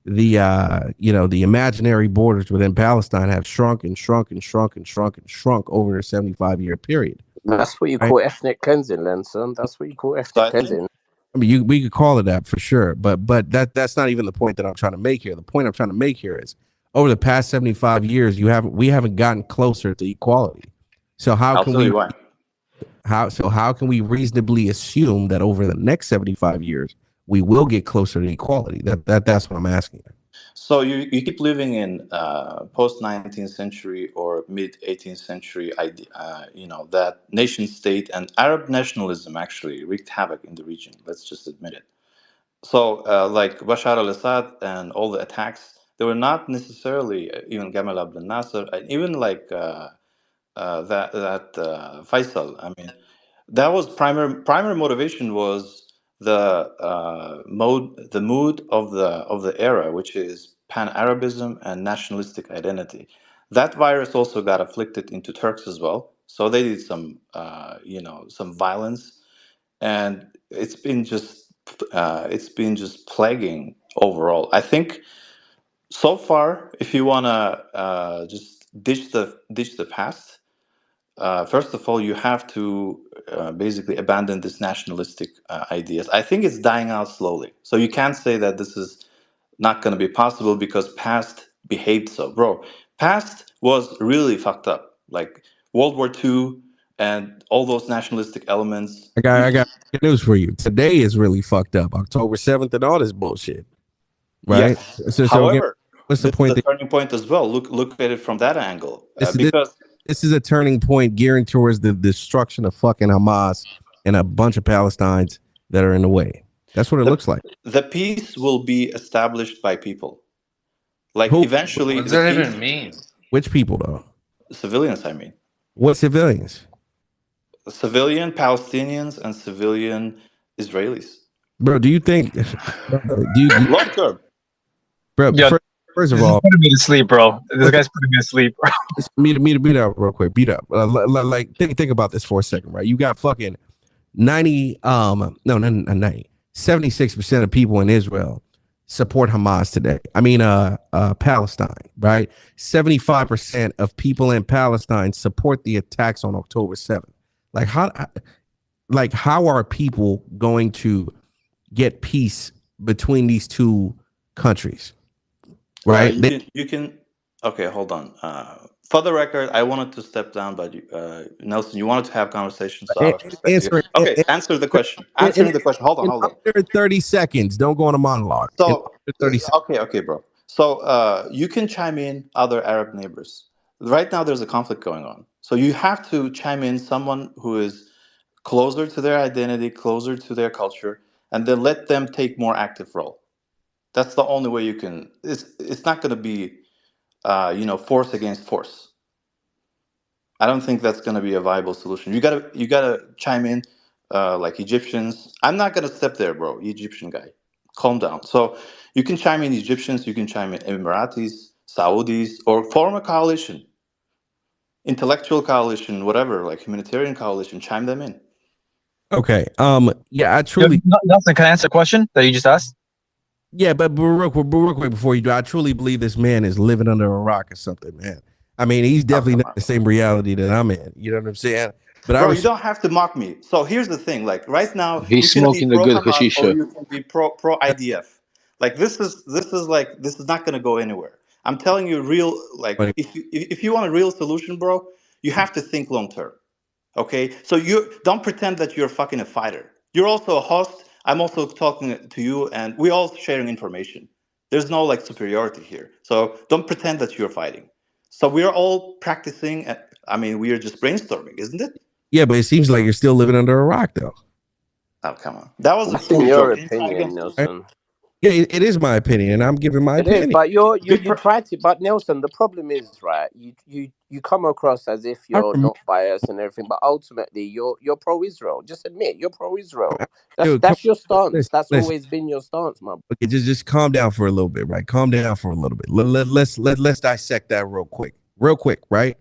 imaginary borders within Palestine have shrunk and shrunk and shrunk and shrunk and shrunk over a 75-year period. That's what you Right? call ethnic cleansing, then, son. That's what you call So ethnic I think cleansing. I mean, we could call it that for sure, but that's not even the point that I'm trying to make here. The point I'm trying to make here is over the past 75 years, we haven't gotten closer to equality. So how I'll can tell we you why. how can we reasonably assume that over the next 75 years we will get closer to equality? That's what I'm asking. So you keep living in post 19th century or mid 18th century idea, that nation state and Arab nationalism actually wreaked havoc in the region. Let's just admit it. So like Bashar al-Assad and all the attacks, they were not necessarily even Gamal Abdel Nasser, and even like that Faisal. I mean, that was primary motivation was the mood of the era, which is pan-Arabism and nationalistic identity. That virus also got afflicted into Turks as well, so they did some some violence, and it's been just plaguing overall. I think so far, if you wanna just ditch the past, first of all, you have to basically abandon this nationalistic ideas. I think it's dying out slowly. So you can't say that this is not going to be possible because past behaved so, bro. Past was really fucked up, like World War II and all those nationalistic elements. I got news for you. Today is really fucked up. October 7th and all this bullshit. Right? Yes. So again, However, what's the this is point a that turning point as well. Look at it from that angle, this is because this is a turning point gearing towards the destruction of fucking Hamas and a bunch of Palestinians that are in the way. That's what it looks like. the peace will be established by people. Like Who? eventually, What does the that peace. even mean? Which people though? Civilians, I mean. What civilians? Civilian Palestinians and civilian Israelis. Bro, do you think Long term. bro, Yo, first of this is all, putting me to sleep, bro. This guy's putting me to sleep, bro. beat up real quick. Beat up. Like think about this for a second, right? You got fucking 90 no, not 90. 76% of people in Israel support Hamas today. I mean Palestine, right? 75% of people in Palestine support the attacks on October 7th. How are people going to get peace between these two countries? Right? You can. Okay, hold on. For the record, I wanted to step down, but Nelson, you wanted to have conversation, so out of respect to you. Okay, answer the question. Answering the question. Hold on, in hold on. under 30 seconds. Don't go on a monologue. So, 30 seconds. okay, bro. So you can chime in other Arab neighbors. Right now, there's a conflict going on. So you have to chime in someone who is closer to their identity, closer to their culture, and then let them take more active role. That's the only way you can. It's not going to be, force against force. I don't think that's going to be a viable solution. You gotta chime in, like Egyptians. I'm not going to step there, bro. Egyptian guy, calm down. So you can chime in Egyptians. You can chime in Emiratis, Saudis, or form a coalition, intellectual coalition, whatever, like humanitarian coalition. Chime them in. Okay. Yeah, I Yo, truly. Nelson, can I answer a question that you just asked? Yeah, but real quick before you do, I truly believe this man is living under a rock or something, man. I mean, he's definitely not the same reality that I'm in. You know what I'm saying? But Bro, you don't have to mock me. So here's the thing: like right now, He's you can be smoking the pro good Hamas or hashisha. you can be pro IDF. Like this is not gonna go anywhere. I'm telling you, real like if you want a real solution, bro, you have to think long term. Okay, so you don't pretend that you're fucking a fighter. You're also a host. I'm also talking to you, and we're all sharing information. There's no like superiority here. So don't pretend that you're fighting. So we're all practicing. I mean, we are just brainstorming, isn't it? Yeah, but it seems like you're still living under a rock, though. Oh, come on. That was a That's in poor your joke. opinion, Nelson. Yeah, it is my opinion, and I'm giving my It is, opinion. but you try to. But Nelson, the problem is, right? You come across as if you're not biased and everything, but ultimately you're pro-Israel. Just admit you're pro-Israel. Dude, That's your stance. listen, That's listen. always been your stance, man. Okay, just calm down for a little bit, right? Calm down for a little bit. Let's dissect that real quick, right?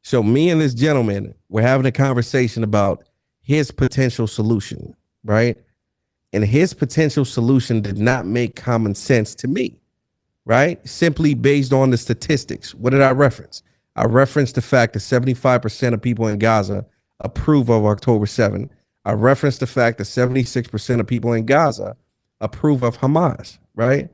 So me and this gentleman, we're having a conversation about his potential solution, right? And his potential solution did not make common sense to me, right? Simply based on the statistics. What did I reference? I referenced the fact that 75% of people in Gaza approve of October 7th. I referenced the fact that 76% of people in Gaza approve of Hamas, right?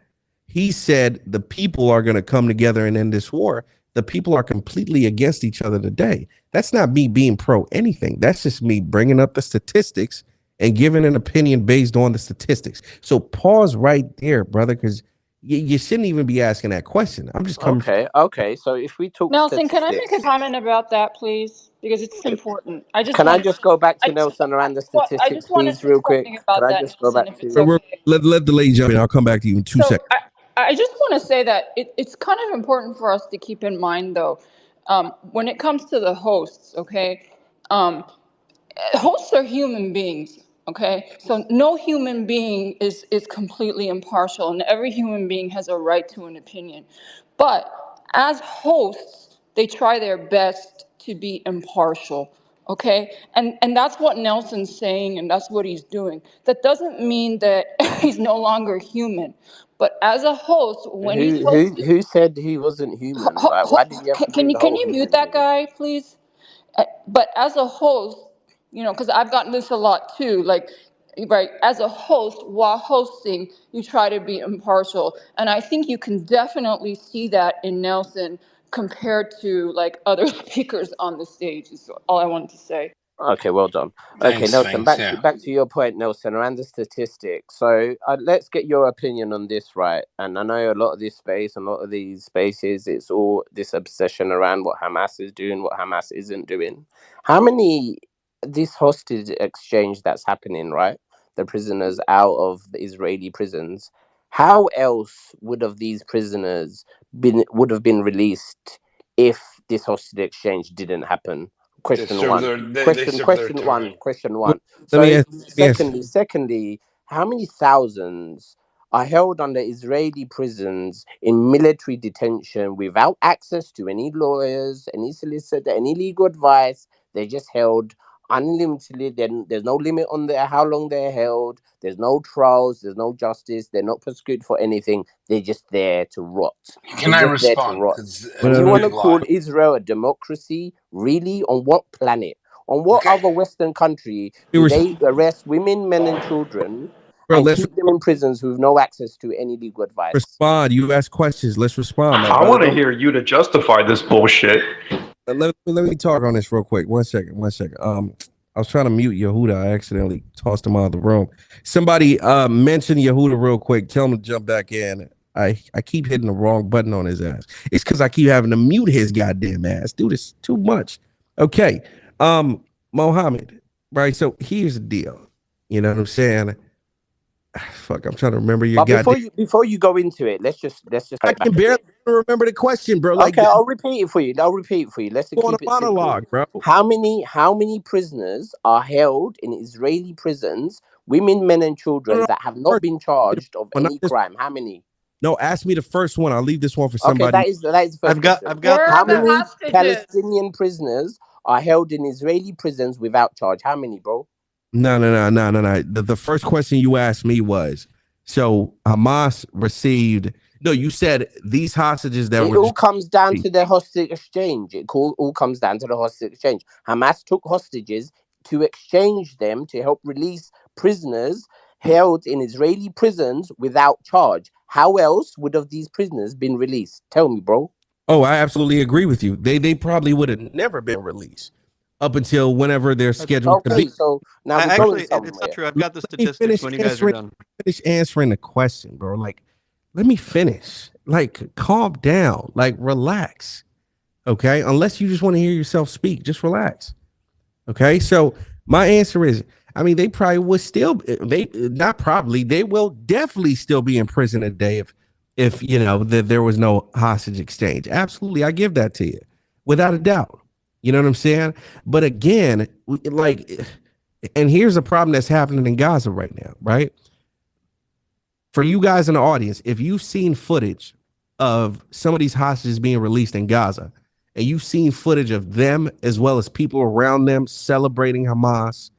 He said the people are going to come together and end this war. The people are completely against each other today. That's not me being pro anything. That's just me bringing up the statistics and giving an opinion based on the statistics. So pause right there, brother, because you shouldn't even be asking that question. I'm just coming. Okay. So if we talk Nelson, can I statistics, make a comment about that, please? Because it's important. can I just go back to Nelson around the I statistics, just want to please, say real quick? something Can about I that, just go Nelson, back if it's to? okay. Let the lady jump in. I'll come back to you in 2 So seconds. I just want to say that it's kind of important for us to keep in mind, though, when it comes to the hosts, okay? Hosts are human beings, okay? So no human being is completely impartial, and every human being has a right to an opinion. But as hosts, they try their best to be impartial, okay? And that's what Nelson's saying, and that's what he's doing. That doesn't mean that he's no longer human. But as a host, when he's hosting, Who said he wasn't human? Like, why did you have to bring the can whole you mute human that thing in? guy, please? But as a host, because I've gotten this a lot too, like, right, as a host, while hosting, you try to be impartial. And I think you can definitely see that in Nelson compared to like other speakers on the stage, is all I wanted to say. Okay, well done. Okay, Nelson, Yeah. back to your point, Nelson, around the statistics. So let's get your opinion on this, right? And I know a lot of this space, and a lot of these spaces, it's all this obsession around what Hamas is doing, what Hamas isn't doing. How many, this hostage exchange that's happening, right? The prisoners out of the Israeli prisons. How else would these prisoners would have been released if this hostage exchange didn't happen? They Question serve one. their they serve their time. Question Well, one. let me So answer. secondly, how many thousands are held under Israeli prisons in military detention without access to any lawyers, any solicitor, any legal advice? They're just held unlimitedly. Then there's no limit on how long they're held. There's no trials. There's no justice. They're not prosecuted for anything. They're just there to rot. Can They're I just there to respond? rot. Because And it's you a want big to call lie. Israel a democracy? Really? On what planet? On what Okay. other Western country do they arrest women, men, and children Bro, and let's keep them in prisons with no access to any legal advice? respond. You ask questions. Let's respond, my I brother. want to hear you to justify this bullshit. Let me talk on this real quick. One second. I was trying to mute Yehuda. I accidentally tossed him out of the room. Somebody mentioned Yehuda real quick. Tell him to jump back in. I keep hitting the wrong button on his ass. It's because I keep having to mute his goddamn ass. Dude, it's too much. Okay. Mohammed, right? So here's the deal. You know what I'm saying? Fuck, I'm trying to remember your But goddamn. before you go into it, let's just I back can a barely bit. remember the question, bro. Like, Okay, I'll repeat it for you. Let's go on a keep it simple. monologue, bro. How many prisoners are held in Israeli prisons, women, men, and children No, that have not been charged of not any this. crime? How many? No, ask me the first one. I'll leave this one for Okay, somebody. that is the first question. I've got Where the are How the many stats. hostages? Palestinian prisoners are held in Israeli prisons without charge? How many, bro? No. The first question you asked me was, so Hamas received. No, you said these hostages that It were all just. comes down to the hostage exchange. All comes down to the hostage exchange. Hamas took hostages to exchange them to help release prisoners held in Israeli prisons without charge. How else would have these prisoners been released? Tell me, bro. Oh, I absolutely agree with you. They probably would have never been released up until whenever they're scheduled to Okay, be. so now we're going Actually, it's not somewhere. true. I've got the Let me statistics when you guys are done. finish answering the question, bro. Like, let me finish. Like, calm down. Like, relax. Okay. Unless you just want to hear yourself speak, just relax. Okay. So my answer is I mean, they probably would still, they not probably, they will definitely still be in prison today if you know, there was no hostage exchange. Absolutely. I give that to you without a doubt. You know what I'm saying? But again, like, and here's a problem that's happening in Gaza right now, right? For you guys in the audience, if you've seen footage of some of these hostages being released in Gaza, and you've seen footage of them as well as people around them celebrating Hamas,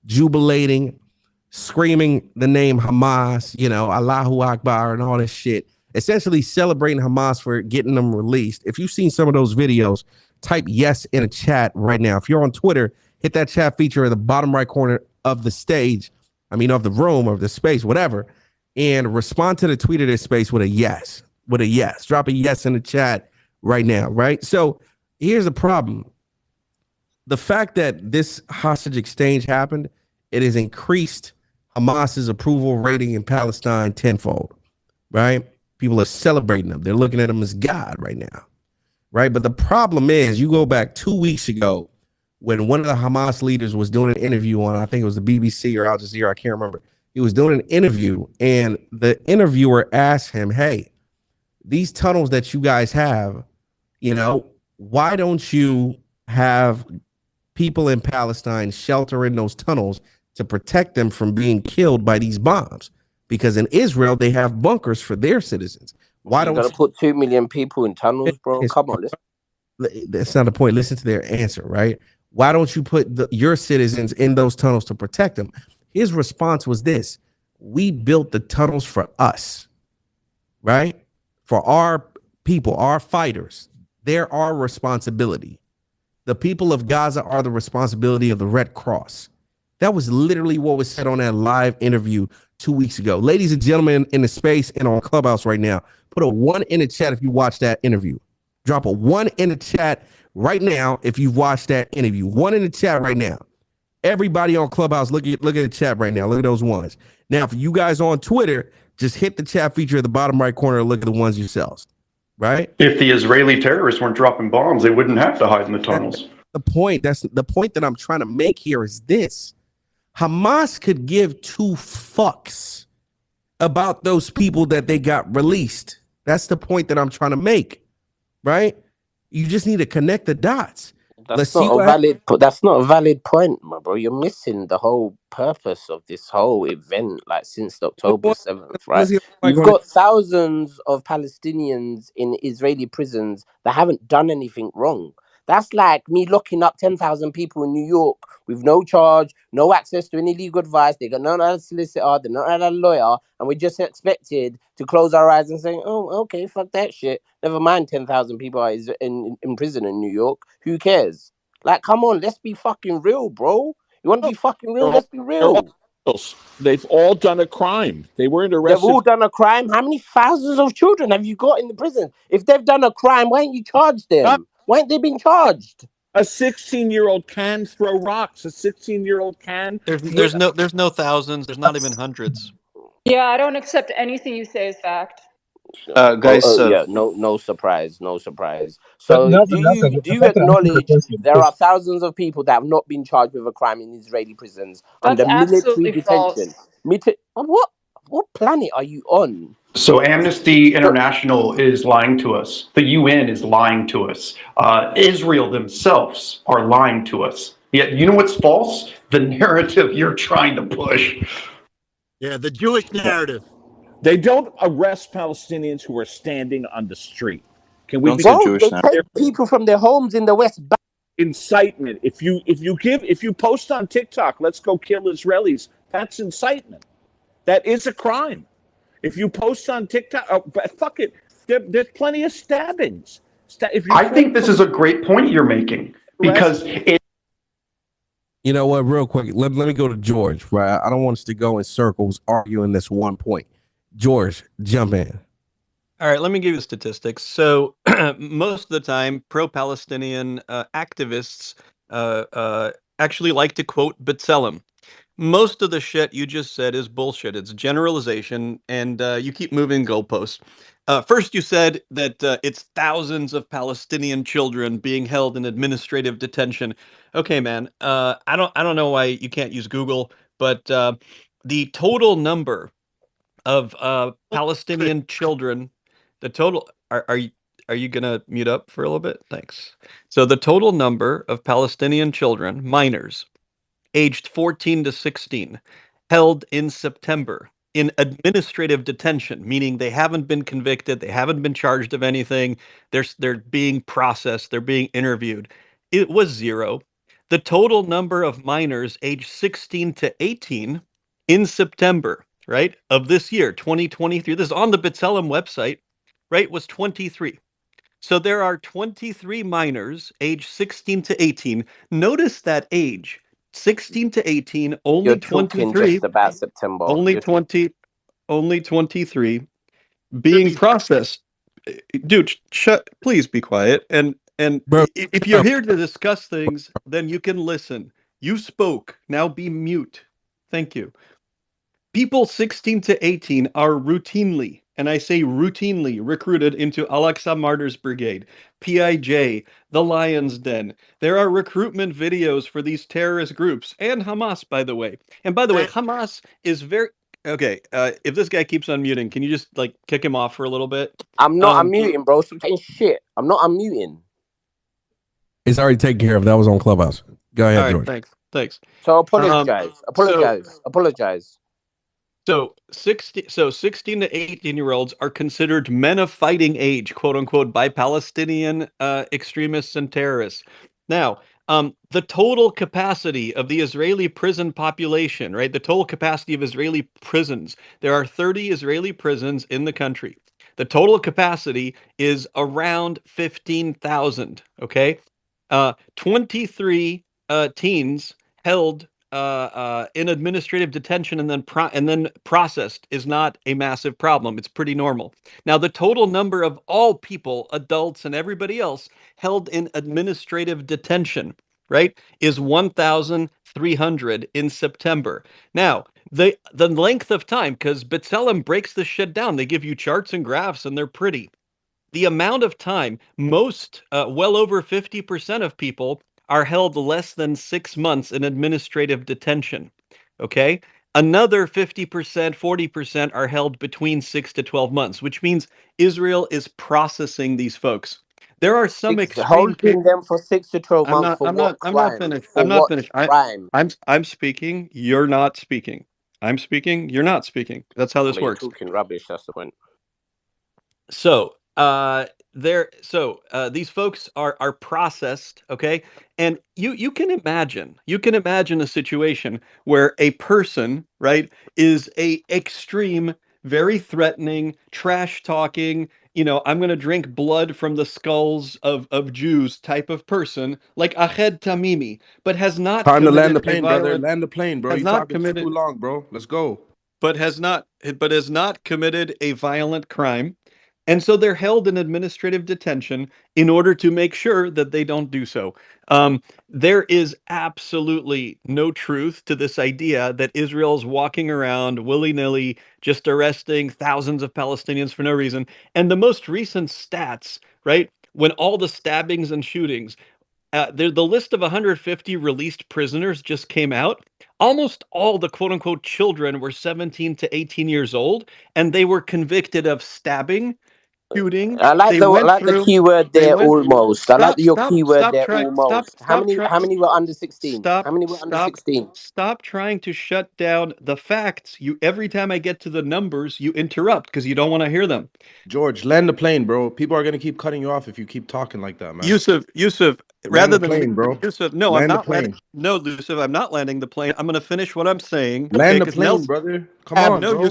jubilating, screaming the name Hamas, you know, Allahu Akbar and all this shit, essentially celebrating Hamas for getting them released. If you've seen some of those videos, type yes in a chat right now. If you're on Twitter, hit that chat feature in the bottom right corner of the stage, of the room or the space, whatever, and respond to the tweet of this space with a yes, Drop a yes in the chat right now, right? So here's the problem. The fact that this hostage exchange happened, it has increased Hamas's approval rating in Palestine tenfold, right? People are celebrating them. They're looking at them as God right now, right? But the problem is, you go back 2 weeks ago when one of the Hamas leaders was doing an interview on, I think it was the BBC or Al Jazeera, I can't remember. He was doing an interview, and the interviewer asked him, hey, these tunnels that you guys have, you know, why don't you have people in Palestine shelter in those tunnels to protect them from being killed by these bombs? Because in Israel, they have bunkers for their citizens. Why don't you put 2 million people in tunnels, bro? Come on. That's not the point. Listen to their answer, right? Why don't you put your citizens in those tunnels to protect them? His response was this: we built the tunnels for us, right? For our people, our fighters. They're our responsibility. The people of Gaza are the responsibility of the Red Cross. That was literally what was said on that live interview 2 weeks ago. Ladies and gentlemen in the space and on Clubhouse right now, put a 1 in the chat if you watched that interview. Drop a 1 in the chat right now if you've watched that interview. 1 in the chat right now. Everybody on Clubhouse, look at the chat right now. Look at those ones. Now, for you guys on Twitter, just hit the chat feature at the bottom right corner and look at the ones yourselves, right? If the Israeli terrorists weren't dropping bombs, they wouldn't have to hide in the tunnels. That's the point that I'm trying to make here is this. Hamas could give 2 fucks about those people that they got released. That's the point that I'm trying to make, right? You just need to connect the dots. That's not a valid point, my bro. You're missing the whole purpose of this whole event, like since October 7th, right? You've got thousands of Palestinians in Israeli prisons that haven't done anything wrong. That's like me locking up 10,000 people in New York with no charge, no access to any legal advice. They got none of a solicitor, they're not a lawyer, and we're just expected to close our eyes and say, oh, okay, fuck that shit. Never mind 10,000 people are in prison in New York. Who cares? Like, come on, let's be fucking real, bro. You want to be fucking real? Let's be real. They've all done a crime. They weren't arrested. They've all done a crime. How many thousands of children have you got in the prison? If they've done a crime, why ain't you charged them? Why ain't they been charged? A 16-year-old can throw rocks. A 16-year-old can. There's no thousands. There's not even hundreds. Yeah, I don't accept anything you say as fact. Guys, no surprise. So do you acknowledge there are thousands of people that have not been charged with a crime in Israeli prisons under military detention? What planet are you on? So Amnesty International is lying to us. The UN is lying to us. Israel themselves are lying to us. Yet, you know what's false? The narrative you're trying to push. Yeah, the Jewish narrative. They don't arrest Palestinians who are standing on the street. Can we? They take people from their homes in the West Bank. Incitement. If you post on TikTok, let's go kill Israelis. That's incitement. That is a crime. If you post on TikTok, fuck it. There's plenty of stabbings. I think this is a great point you're making because it. You know what? Real quick, let me go to George. Right, I don't want us to go in circles arguing this one point. George, jump in. All right, let me give you statistics. So most of the time, pro-Palestinian activists actually like to quote B'Tselem. Most of the shit you just said is bullshit. It's generalization, and you keep moving goalposts. First, you said that it's thousands of Palestinian children being held in administrative detention. Okay, man. I don't know why you can't use Google, but the total number of Palestinian children, the total are you gonna mute up for a little bit? Thanks. So the total number of Palestinian children, minors, aged 14 to 16, held in September in administrative detention, meaning they haven't been convicted, they haven't been charged of anything, they're being processed, they're being interviewed. It was 0. The total number of minors aged 16 to 18 in September, right, of this year, 2023, this is on the B'Tselem website, right, was 23. So there are 23 minors aged 16 to 18. Notice that age, 16 to 18, You're only talking 23, just about September. only 20, only 23 being processed. Dude, please be quiet. And Bro, if you're here to discuss things, then you can listen. You spoke. Now be mute. Thank you. People 16 to 18 are routinely, and I say routinely, recruited into Al-Aqsa Martyrs Brigade, PIJ, the Lion's Den. There are recruitment videos for these terrorist groups, and Hamas, by the way. And by the way, Hamas is very... Okay, if this guy keeps unmuting, can you just, like, kick him off for a little bit? I'm not unmuting, bro. Stop saying shit. I'm not unmuting. It's already taken care of. That was on Clubhouse. Go ahead, George. Thanks. So apologize. Apologize. So 16 to 18-year-olds are considered men of fighting age, quote unquote, by Palestinian extremists and terrorists. Now, the total capacity of the Israeli prison population, right? The total capacity of Israeli prisons. There are 30 Israeli prisons in the country. The total capacity is around 15,000. Okay, 23 teens held in administrative detention and then processed is not a massive problem. It's pretty normal. Now, the total number of all people, adults and everybody else, held in administrative detention, right, is 1,300 in September. Now, the length of time, because B'Tselem breaks this shit down. They give you charts and graphs, and they're pretty. The amount of time, most, well over 50% of people are held less than 6 months in administrative detention. Okay? Another 50%, 40% are held between 6 to 12 months, which means Israel is processing these folks. There are some extreme Holding them for 6 to 12 months for what crime? I'm not finished. For I'm not what finished. crime? I'm speaking, you're not speaking. I'm speaking, you're not speaking. That's how this Well, you're works. talking rubbish, that's the point. So, these folks are processed, okay? And you can imagine a situation where a person, right, is a extreme, very threatening, trash talking, I'm going to drink blood from the skulls of Jews type of person, like Ahed Tamimi, but has not Time to land the committed a plane, brother. violent, Land the plane, bro. has You not talking too committed, long, bro. Let's go. but has not committed a violent crime. And so they're held in administrative detention in order to make sure that they don't do so. There is absolutely no truth to this idea that Israel's walking around willy-nilly, just arresting thousands of Palestinians for no reason. And the most recent stats, right, when all the stabbings and shootings, the list of 150 released prisoners just came out. Almost all the quote unquote children were 17 to 18 years old, and they were convicted of stabbing, shooting. I like They the went through. keyword They there, went. almost. I like Stop! your Stop! keyword Stop there, trying! Stop! almost. Stop! Try, How many were under 16? How stop! many were under Stop! 16? Stop trying to shut down the facts. You every time I get to the numbers, you interrupt because you don't want to hear them. George, land the plane, bro. People are gonna keep cutting you off if you keep talking like that, man. Yusuf, Land rather the than plane, bro. Yusuf, no, I'm Land the not landing. plane. No, Yusuf, I'm not landing the plane. I'm going to finish what I'm saying. Okay, Land the because plane, Nelson. brother. Come on, No, bro.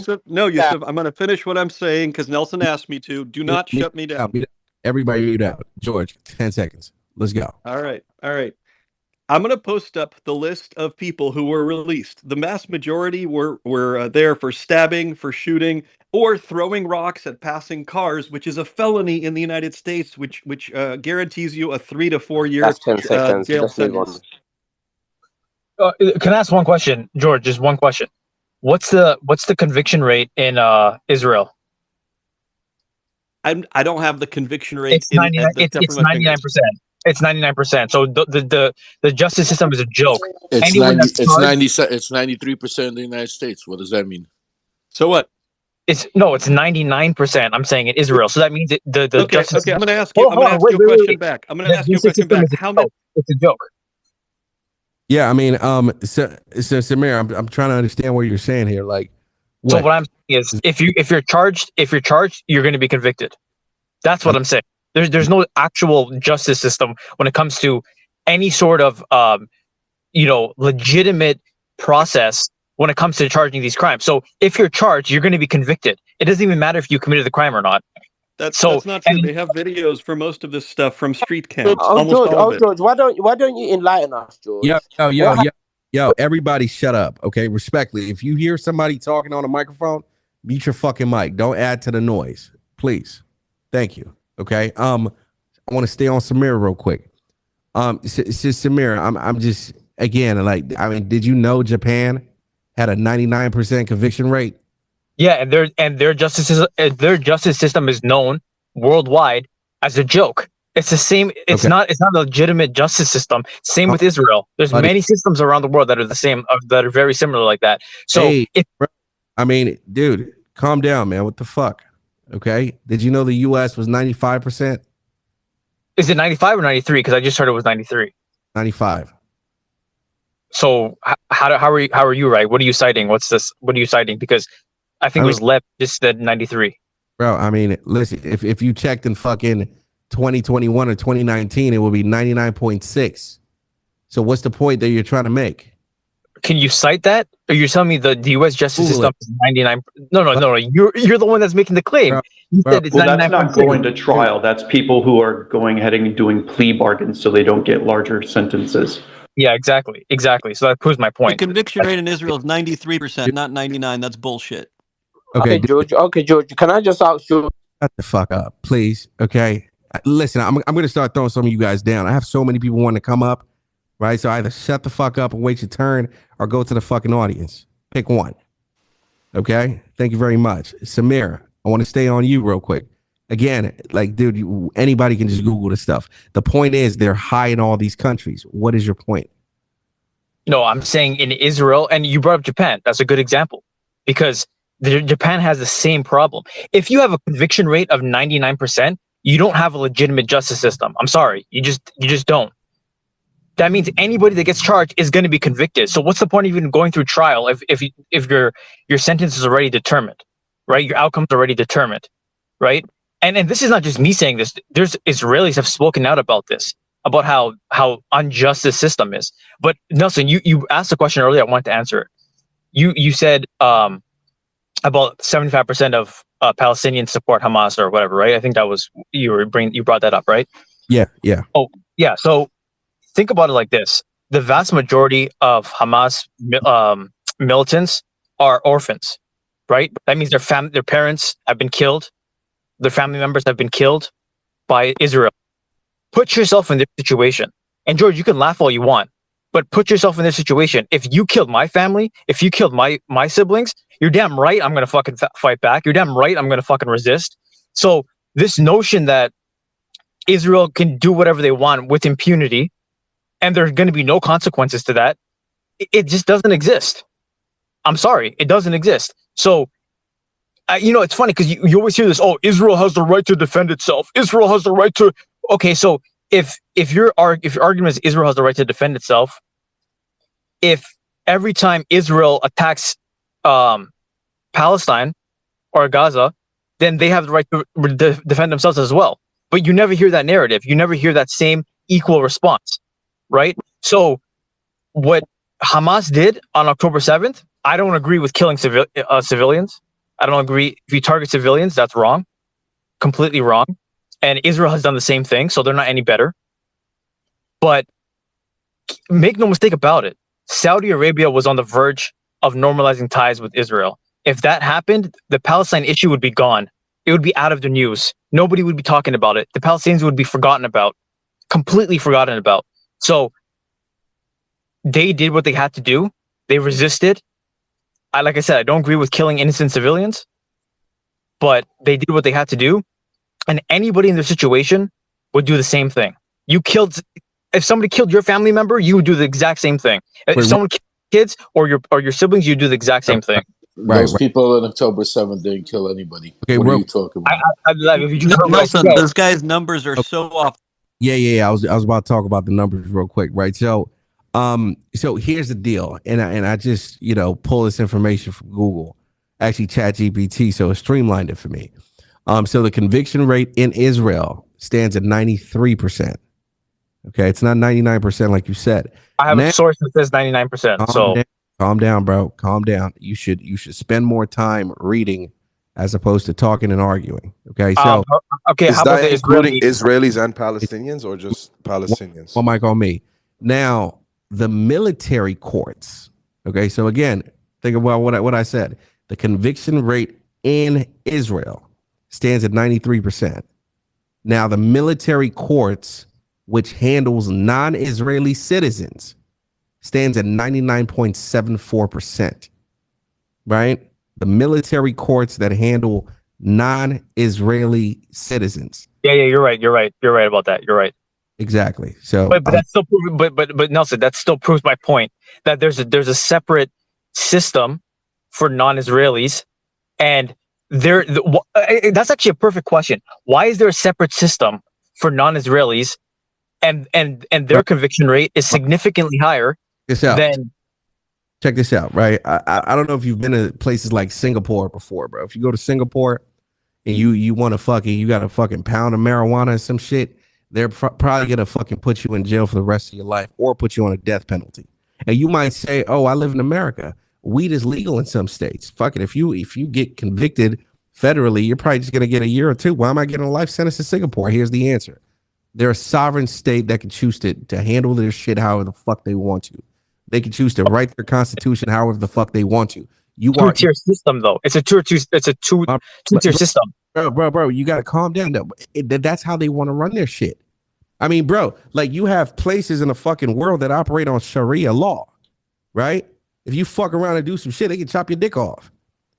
Yusuf, I'm going to finish what I'm saying because Nelson asked me to. Do not shut me down. Everybody mute out. George, 10 seconds. Let's go. All right. I'm going to post up the list of people who were released. The vast majority were there for stabbing, for shooting, or throwing rocks at passing cars, which is a felony in the United States, which guarantees you a 3 to 4 year That's 10 seconds. jail Let's move on. sentence. Can I ask one question, George? Just one question. What's the conviction rate in Israel? I don't have the conviction rate. It's 99%. It's 99%. So the justice system is a joke. It's Anyone 90. that's It's charged, 90. It's 93% in the United States. What does that mean? So what? it's 99%. I'm saying in Israel. So that means the Okay, justice. okay. I'm going to ask you. I'm going to ask you a question back. I'm going to The ask you a justice question system back. is a How many? joke. It's a joke. Yeah, I mean, so Samir, I'm trying to understand what you're saying here. Like, So what I'm saying is, if you're charged, you're going to be convicted. That's what I'm saying. There's no actual justice system when it comes to any sort of legitimate process when it comes to charging these crimes. So if you're charged, you're going to be convicted. It doesn't even matter if you committed the crime or not. That's not true. They have videos for most of this stuff from street camps. Oh, Almost George, all of it. George, why don't you enlighten us, George? Yo, everybody shut up, okay? Respectfully. If you hear somebody talking on a microphone, mute your fucking mic. Don't add to the noise, please. Thank you, okay? I want to stay on Samir real quick. Samir, I'm just, again, like, I mean, did you know Japan had a 99% conviction rate? Yeah, and their justice system is known worldwide as a joke. It's the same. It's not a legitimate justice system. Same with Israel. There's many systems around the world that are the same, that are very similar like that. So, I mean, dude, calm down, man. What the fuck? Okay, did you know the U.S. was 95%? Is it 95 or 93? Because I just heard it was 93. 95. So how are you right? What are you citing? What are you citing? Because I think it was Lev just said 93. Bro, I mean, listen, if you checked in fucking 2021 or 2019, it will be 99.6. So what's the point that you're trying to make? Can you cite that? Or you're telling me the U.S. justice system is 99? No. You're the one that's making the claim. You said it's 99.6. That's not going to trial. That's people who are going ahead and doing plea bargains so they don't get larger sentences. Yeah, exactly. So that proves my point. The conviction rate in Israel is 93%, not 99. That's bullshit. Okay, George. Okay, George. Can I just ask you? Shut the fuck up, please. Okay, listen, I'm going to start throwing some of you guys down. I have so many people wanting to come up, right? So either shut the fuck up and wait your turn, or go to the fucking audience. Pick one. Okay, thank you very much, Samir. I want to stay on you real quick. Again, like, dude, anybody can just Google this stuff. The point is, they're high in all these countries. What is your point? No, I'm saying in Israel, and you brought up Japan. That's a good example because Japan has the same problem. If you have a conviction rate of 99%, you don't have a legitimate justice system. I'm sorry, you just don't. That means anybody that gets charged is going to be convicted. So what's the point of even going through trial if your sentence is already determined, right? Your outcome's already determined, right? And this is not just me saying this. There's Israelis have spoken out about this, about how unjust this system is. But Nelson, you asked a question earlier. I wanted to answer it. You said about 75% of Palestinians support Hamas or whatever, right? I think that was you brought that up, right? Yeah. Oh, yeah. So think about it like this: the vast majority of Hamas militants are orphans, right? That means their parents have been killed, their family members have been killed by Israel. Put yourself in their situation. And George, you can laugh all you want, but put yourself in their situation. If you killed my family, if you killed my siblings, you're damn right I'm going to fucking fight back. You're damn right I'm going to fucking resist. So this notion that Israel can do whatever they want with impunity and there's going to be no consequences to that, it just doesn't exist. I'm sorry, it doesn't exist. So, it's funny because you always hear this, oh, Israel has the right to defend itself. Israel has the right to... Okay, so if your argument is Israel has the right to defend itself, if every time Israel attacks Palestine or Gaza, then they have the right to defend themselves as well. But you never hear that narrative. You never hear that same equal response, right? So what Hamas did on October 7th, I don't agree with killing civilians. I don't agree. If you target civilians, that's wrong. Completely wrong. And Israel has done the same thing, so they're not any better. But make no mistake about it, Saudi Arabia was on the verge of normalizing ties with Israel. If that happened, the Palestine issue would be gone. It would be out of the news. Nobody would be talking about it. The Palestinians would be forgotten about, completely forgotten about. So they did what they had to do. They resisted. Like I said, I don't agree with killing innocent civilians, but they did what they had to do. And anybody in their situation would do the same thing. If somebody killed your family member, you would do the exact same thing. If someone killed kids or your siblings, you do the exact same thing. Those people on October 7th didn't kill anybody. Okay, what are you talking about? If you just heard what I Nelson, said. this guy's numbers are so off. Yeah. I was about to talk about the numbers real quick, right? So here's the deal, and I just pull this information from Google, actually ChatGPT, so it streamlined it for me. So the conviction rate in Israel stands at 93%. Okay, it's not 99% like you said. I have a source that says 99%. So calm down, bro. Calm down. You should spend more time reading as opposed to talking and arguing. Okay, so okay, is that including Israelis and Palestinians or just Palestinians? One mic on me. Now, the military courts. Okay, so again, think about what I said. The conviction rate in Israel stands at 93%. Now, the military courts, which handles non-Israeli citizens, stands at 99.74%. Right? The military courts that handle non-Israeli citizens. Yeah, you're right. You're right about that. You're right. Exactly. So, but that's still but Nelson, that still proves my point that there's a separate system for non-Israelis, and that's actually a perfect question. Why is there a separate system for non-Israelis, and their conviction rate is significantly higher than? Check this out, right? I don't know if you've been to places like Singapore before, bro. If you go to Singapore and you want to you got a fucking pound of marijuana and some shit, they're probably gonna fucking put you in jail for the rest of your life or put you on a death penalty. And you might say, "Oh, I live in America. Weed is legal in some states. Fuck it. If you get convicted federally, you're probably just gonna get a year or two. Why am I getting a life sentence in Singapore?" Here's the answer: they're a sovereign state that can choose to handle their shit however the fuck they want to. They can choose to write their constitution however the fuck they want to. You are two-tier system, though. It's a two-tier system. Bro, you gotta calm down. That's how they want to run their shit. I mean, bro, like you have places in the fucking world that operate on Sharia law, right? If you fuck around and do some shit, they can chop your dick off.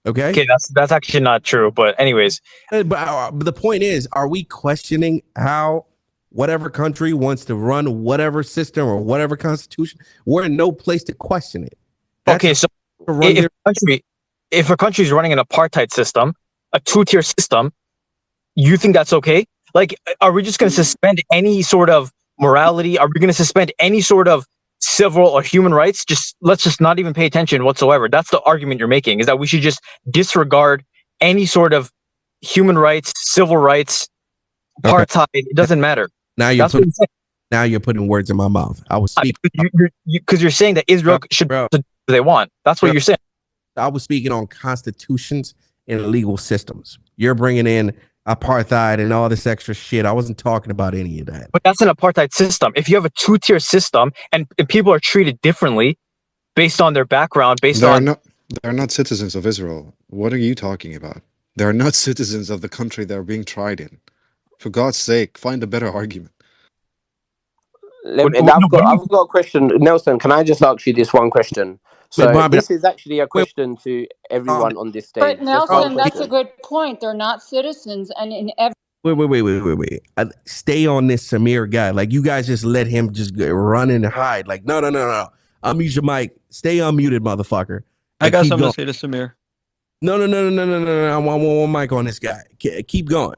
Okay, that's actually not true. But anyways, but the point is, are we questioning how whatever country wants to run whatever system or whatever constitution? We're in no place to question it. Okay, so if a country is running an apartheid system, a two-tier system, you think that's okay? Like, are we just going to suspend any sort of morality? Are we going to suspend any sort of civil or human rights? Let's just not even pay attention whatsoever. That's the argument you're making, is that we should just disregard any sort of human rights, civil rights, apartheid. It doesn't matter. Now you're putting words in my mouth. I was speaking because you're saying that Israel should do what they want. That's what you're saying. I was speaking on constitutions and legal systems. You're bringing in apartheid and all this extra shit. I wasn't talking about any of that. But that's an apartheid system. If you have a two-tier system and people are treated differently based on their background, they're not citizens of Israel. What are you talking about? They're not citizens of the country they're being tried in. For God's sake, find a better argument. I've got a question. Nelson, can I just ask you this one question? So this is actually a question to everyone on this stage. But Nelson, that's a good point. They're not citizens, and in every Wait. Stay on this Samir guy. Like, you guys just let him just run and hide. Like, no. Unmute your mic. Stay unmuted, motherfucker. I got something to say to Samir. No. I want one mic on this guy. Keep going.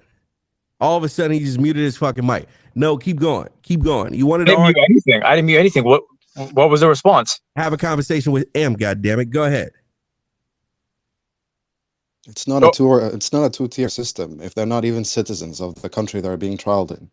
All of a sudden, he just muted his fucking mic. No, keep going. You wanted to argue? I didn't mute anything. What was the response? Have a conversation with M. Goddammit. Go ahead. It's not a two-tier system if they're not even citizens of the country they're being trialed in.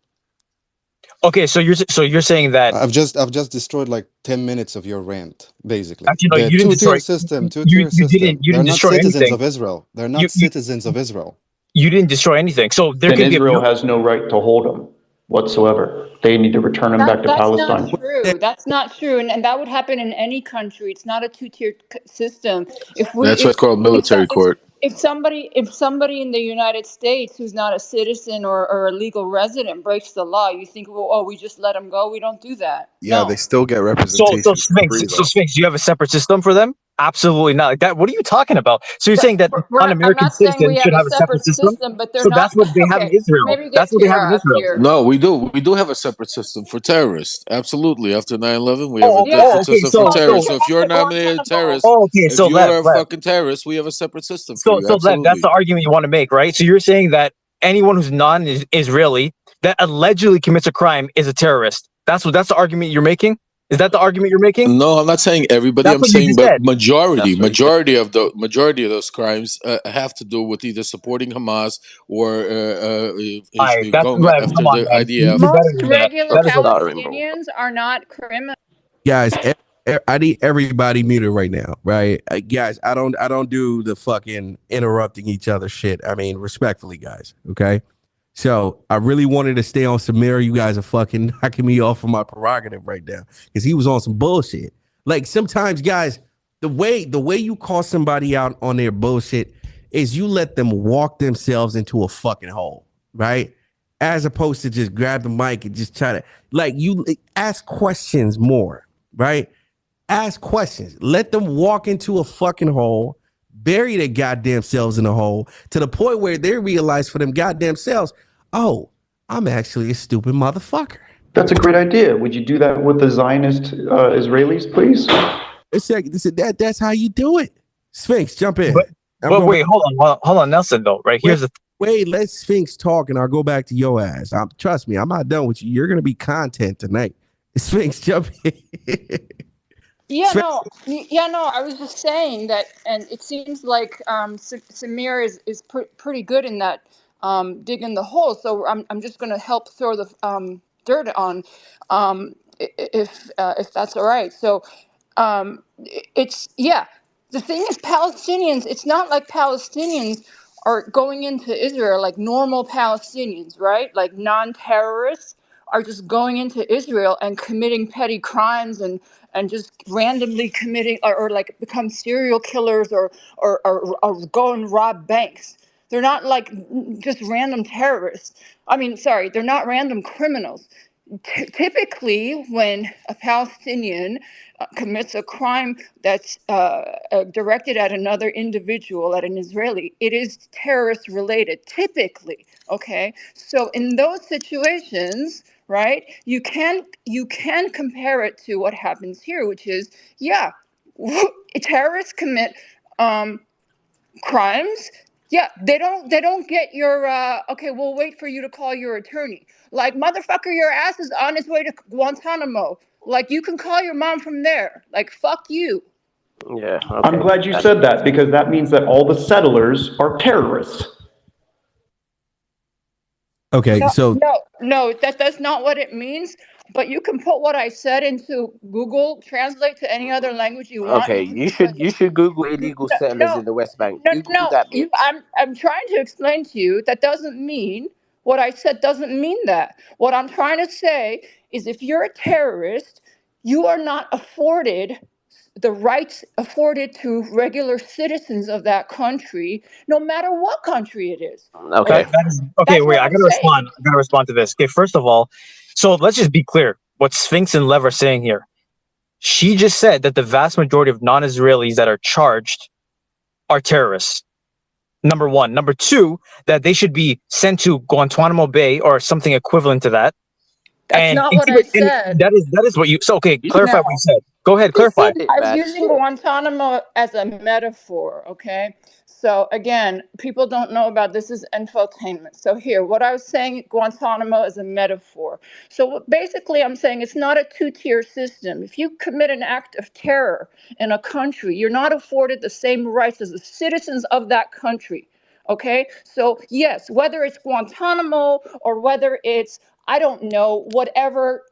Okay, so you're saying that I've just destroyed like 10 minutes of your rant, basically. Actually, no, you didn't destroy. Two-tier system. You didn't destroy citizens anything. of Israel. They're not citizens of Israel. You didn't destroy anything. So Israel has no right to hold them whatsoever. They need to return them back to Palestine. That's not true, and that would happen in any country. It's not a two-tier system. That's what's called military court. If somebody in the United States who's not a citizen or a legal resident breaks the law, you think, well, we just let them go? We don't do that. Yeah, no. they still get representation. So Sphinx, do you have a separate system for them? Absolutely not. Like that. What are you talking about? So you're saying that Right. I'm non-American not saying we citizens have should a have a separate separate system? system, but they're So not. that's what they have in Okay, Israel. maybe That's get what they have in Israel. Pierre. No, we do. We do have a separate system for terrorists. Absolutely. After 9/11, we have a Oh, Yeah. oh, different okay. system for So, terrorists. so, So if you're a After nominated Guantanamo. terrorist, oh, okay. if So, you're a Lev. fucking terrorist, we have a separate system for So, you. Lev, that's Absolutely. the argument you want to make, right? So you're saying that anyone who's non-Israeli that allegedly commits a crime is a terrorist. That's the argument you're making. Is that the argument you're making? No, I'm not saying everybody. That's I'm what you saying, just but said. That's what he said. majority of those crimes have to do with either supporting Hamas or All right, that's going Lev. Come after on, the man. IDF. You're better Most than that. regular That is a Stuttering bull. Palestinians are not criminals. Guys, I need everybody muted right now, right? Guys, I don't do the fucking interrupting each other shit. I mean, respectfully, guys. Okay. So I really wanted to stay on Samir. You guys are fucking knocking me off of my prerogative right now because he was on some bullshit. Like sometimes, guys, the way you call somebody out on their bullshit is you let them walk themselves into a fucking hole, right? As opposed to just grab the mic and just try to you ask questions more, right? Ask questions. Let them walk into a fucking hole, bury their goddamn selves in a hole to the point where they realize for them goddamn selves, oh, I'm actually a stupid motherfucker. That's a great idea. Would you do that with the Zionist Israelis, please? That's how you do it. Sphinx, jump in. But wait, hold on, Nelson. Though, right here's the. Wait, let Sphinx talk, and I'll go back to your ass. Trust me, I'm not done with you. You're gonna be content tonight. Sphinx, jump in. Yeah, no, I was just saying that, and it seems like Samir is pretty good in that digging the hole. So I'm just going to help throw the dirt on, if that's all right. So it's the thing is Palestinians. It's not like Palestinians are going into Israel like normal Palestinians, right? Like non-terrorists are just going into Israel and committing petty crimes and just randomly committing or like become serial killers or go and rob banks. They're not like just random terrorists. I mean, sorry, they're not random criminals. Typically, when a Palestinian commits a crime that's directed at another individual, at an Israeli, it is terrorist related, typically. Okay, so in those situations, right, you can compare it to what happens here, which is, terrorists commit crimes. Yeah, they don't get your okay, we'll wait for you to call your attorney. Like, motherfucker, your ass is on its way to Guantanamo. Like, you can call your mom from there. Like, fuck you. Yeah. Okay. I'm glad you said that because that means that all the settlers are terrorists. Okay, so No, that's not what it means. But you can put what I said into Google Translate to any other language you want. Okay, you should Google illegal settlers No, in the West Bank. no, Google no. that, bitch. I'm trying to explain to you that doesn't mean what I said doesn't mean that. What I'm trying to say is if you're a terrorist, you are not afforded the rights afforded to regular citizens of that country, no matter what country it is. Okay. Okay, That's wait, what I I'm gotta saying. respond. I gotta respond to this. Okay, first of all, so let's just be clear. What Sphinx and Lev are saying here. She just said that the vast majority of non-Israelis that are charged are terrorists. Number one. Number two, that they should be sent to Guantanamo Bay or something equivalent to that. That's not what I said. That is what you. So okay, clarify what you said. Go ahead, clarify. I was using Guantanamo as a metaphor, okay? So again, people don't know about this is infotainment. So here, what I was saying, Guantanamo is a metaphor. So basically I'm saying it's not a two-tier system. If you commit an act of terror in a country, you're not afforded the same rights as the citizens of that country. Okay, so yes, whether it's Guantanamo or whether it's, I don't know, whatever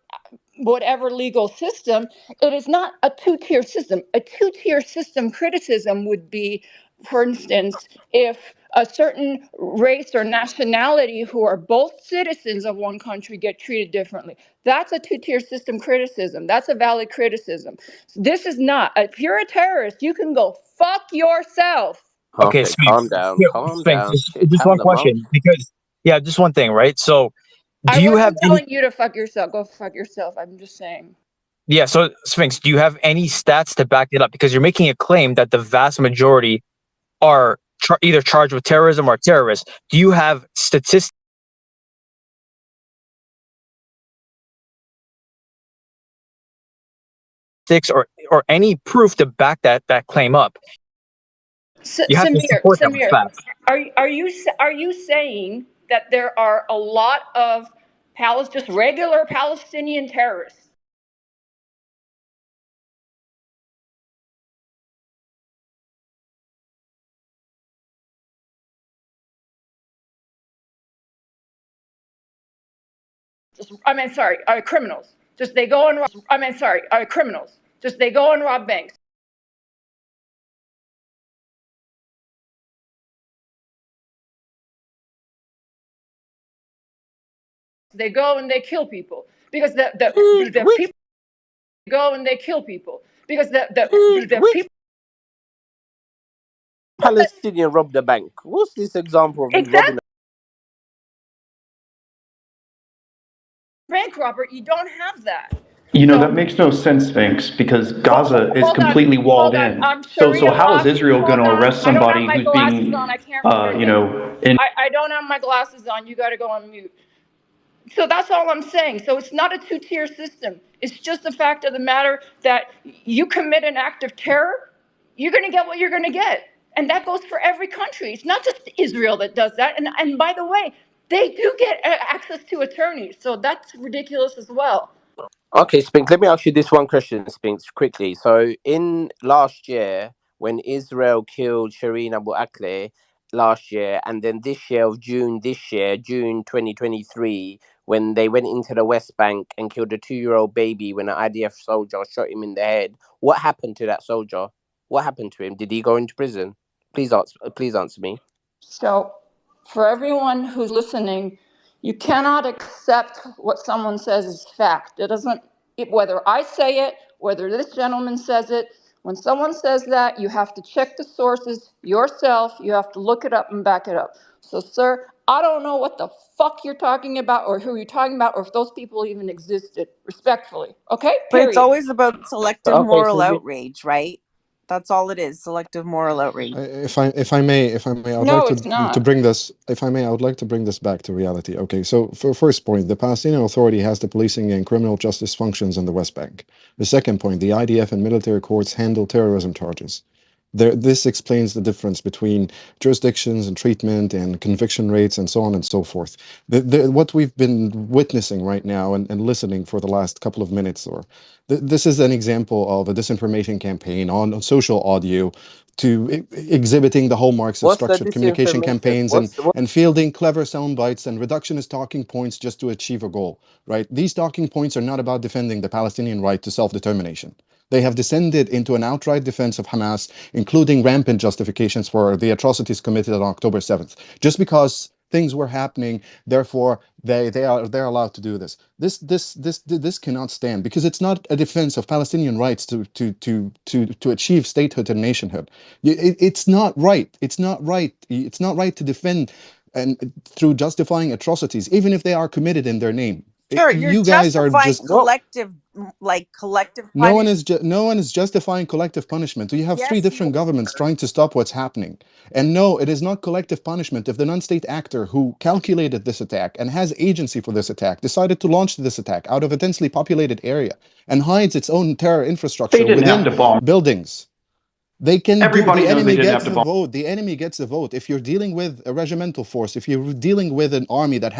legal system, it is not a two-tier system. A two-tier system criticism would be, for instance, if a certain race or nationality who are both citizens of one country get treated differently. That's a two-tier system criticism. That's a valid criticism. This is not. If you're a terrorist, you can go fuck yourself. Okay, calm down. Calm down. Just one question, because just one thing, right? So, do I you wasn't have telling you to fuck yourself. Go fuck yourself. I'm just saying. Yeah, so Sphinx, do you have any stats to back it up? Because you're making a claim that the vast majority are either charged with terrorism or terrorists. Do you have statistics or any proof to back that claim up? You have to support that with Samir, facts. are you saying that there are a lot of just regular Palestinian terrorists? Criminals. Just they go and criminals. Just they go and rob banks. They go and they kill people because the people go and they kill people because the people. Palestinian robbed the bank. What's this example of you robbing? Bank robber, you don't have that. That makes no sense, Sphinx, because Gaza is completely walled in. So how is Israel going to arrest somebody who's being, I don't have my glasses on. You got to go on mute. So that's all I'm saying. So it's not a two-tier system. It's just the fact of the matter that you commit an act of terror, you're going to get what you're going to get. And that goes for every country. It's not just Israel that does that. And by the way, they do get access to attorneys. So that's ridiculous as well. Okay, Spinks, let me ask you this one question, Spinks, quickly. So, in last year, when Israel killed Shireen Abu Akleh last year, and then this year of June, June 2023, when they went into the West Bank and killed a 2-year-old baby when an IDF soldier shot him in the head, what happened to that soldier? What happened to him? Did he go into prison? Please answer me. So, for everyone who's listening, you cannot accept what someone says as fact. Whether I say it, whether this gentleman says it, when someone says that, you have to check the sources yourself. You have to look it up and back it up. So, sir, I don't know what the fuck you're talking about or who you're talking about or if those people even existed, respectfully. Okay? But Period. it's always about selective moral outrage, right? That's all it is, selective moral outrage. If I may, I would No, like it's not. to bring this. If I may, I would like to bring this back to reality. Okay, so for first point, the Palestinian Authority has the policing and criminal justice functions in the West Bank. The second point, the IDF and military courts handle terrorism charges. This explains the difference between jurisdictions and treatment and conviction rates and so on and so forth. What we've been witnessing right now and listening for the last couple of minutes, this is an example of a disinformation campaign on social audio to exhibiting the hallmarks of structured communication campaigns and fielding clever sound bites and reductionist talking points just to achieve a goal, right? These talking points are not about defending the Palestinian right to self-determination. They have descended into an outright defense of Hamas, including rampant justifications for the atrocities committed on October 7th. Just because things were happening, therefore they're allowed to do this. This cannot stand, because it's not a defense of Palestinian rights to achieve statehood and nationhood. It's not right. It's not right. It's not right to defend and through justifying atrocities, even if they are committed in their name. Sure, you're You guys are justifying just collective no one punishment. is justifying collective punishment. You have three Yes, different governments trying to stop what's happening. And no, it is not collective punishment if the non-state actor who calculated this attack and has agency for this attack decided to launch this attack out of a densely populated area and hides its own terror infrastructure within buildings. They can Everybody the knows they enemy didn't gets have to the vote. The enemy gets the vote. If you're dealing with a regimental force, if you're dealing with an army that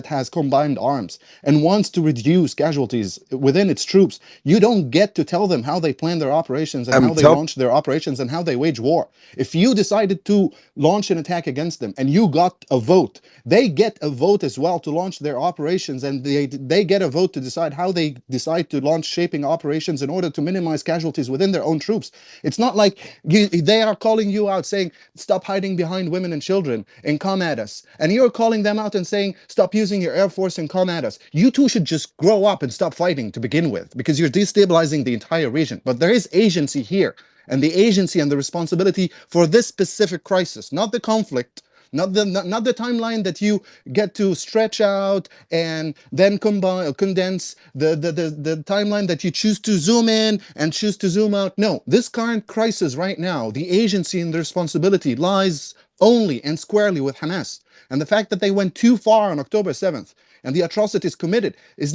has combined arms and wants to reduce casualties within its troops, you don't get to tell them how they plan their operations and how they launch their operations and how they wage war. If you decided to launch an attack against them and you got a vote, they get a vote as well to launch their operations, and they get a vote to decide how they decide to launch shaping operations in order to minimize casualties within their own troops. It's not like they are calling you out saying, stop hiding behind women and children and come at us. And you're calling them out and saying, stop using your air force and come at us. You two should just grow up and stop fighting to begin with, because you're destabilizing the entire region. But there is agency here, and the agency and the responsibility for this specific crisis, not the conflict, not the timeline that you get to stretch out and then condense, the timeline that you choose to zoom in and choose to zoom out. No, this current crisis right now, the agency and the responsibility lies only and squarely with Hamas. And the fact that they went too far on October 7th and the atrocities committed is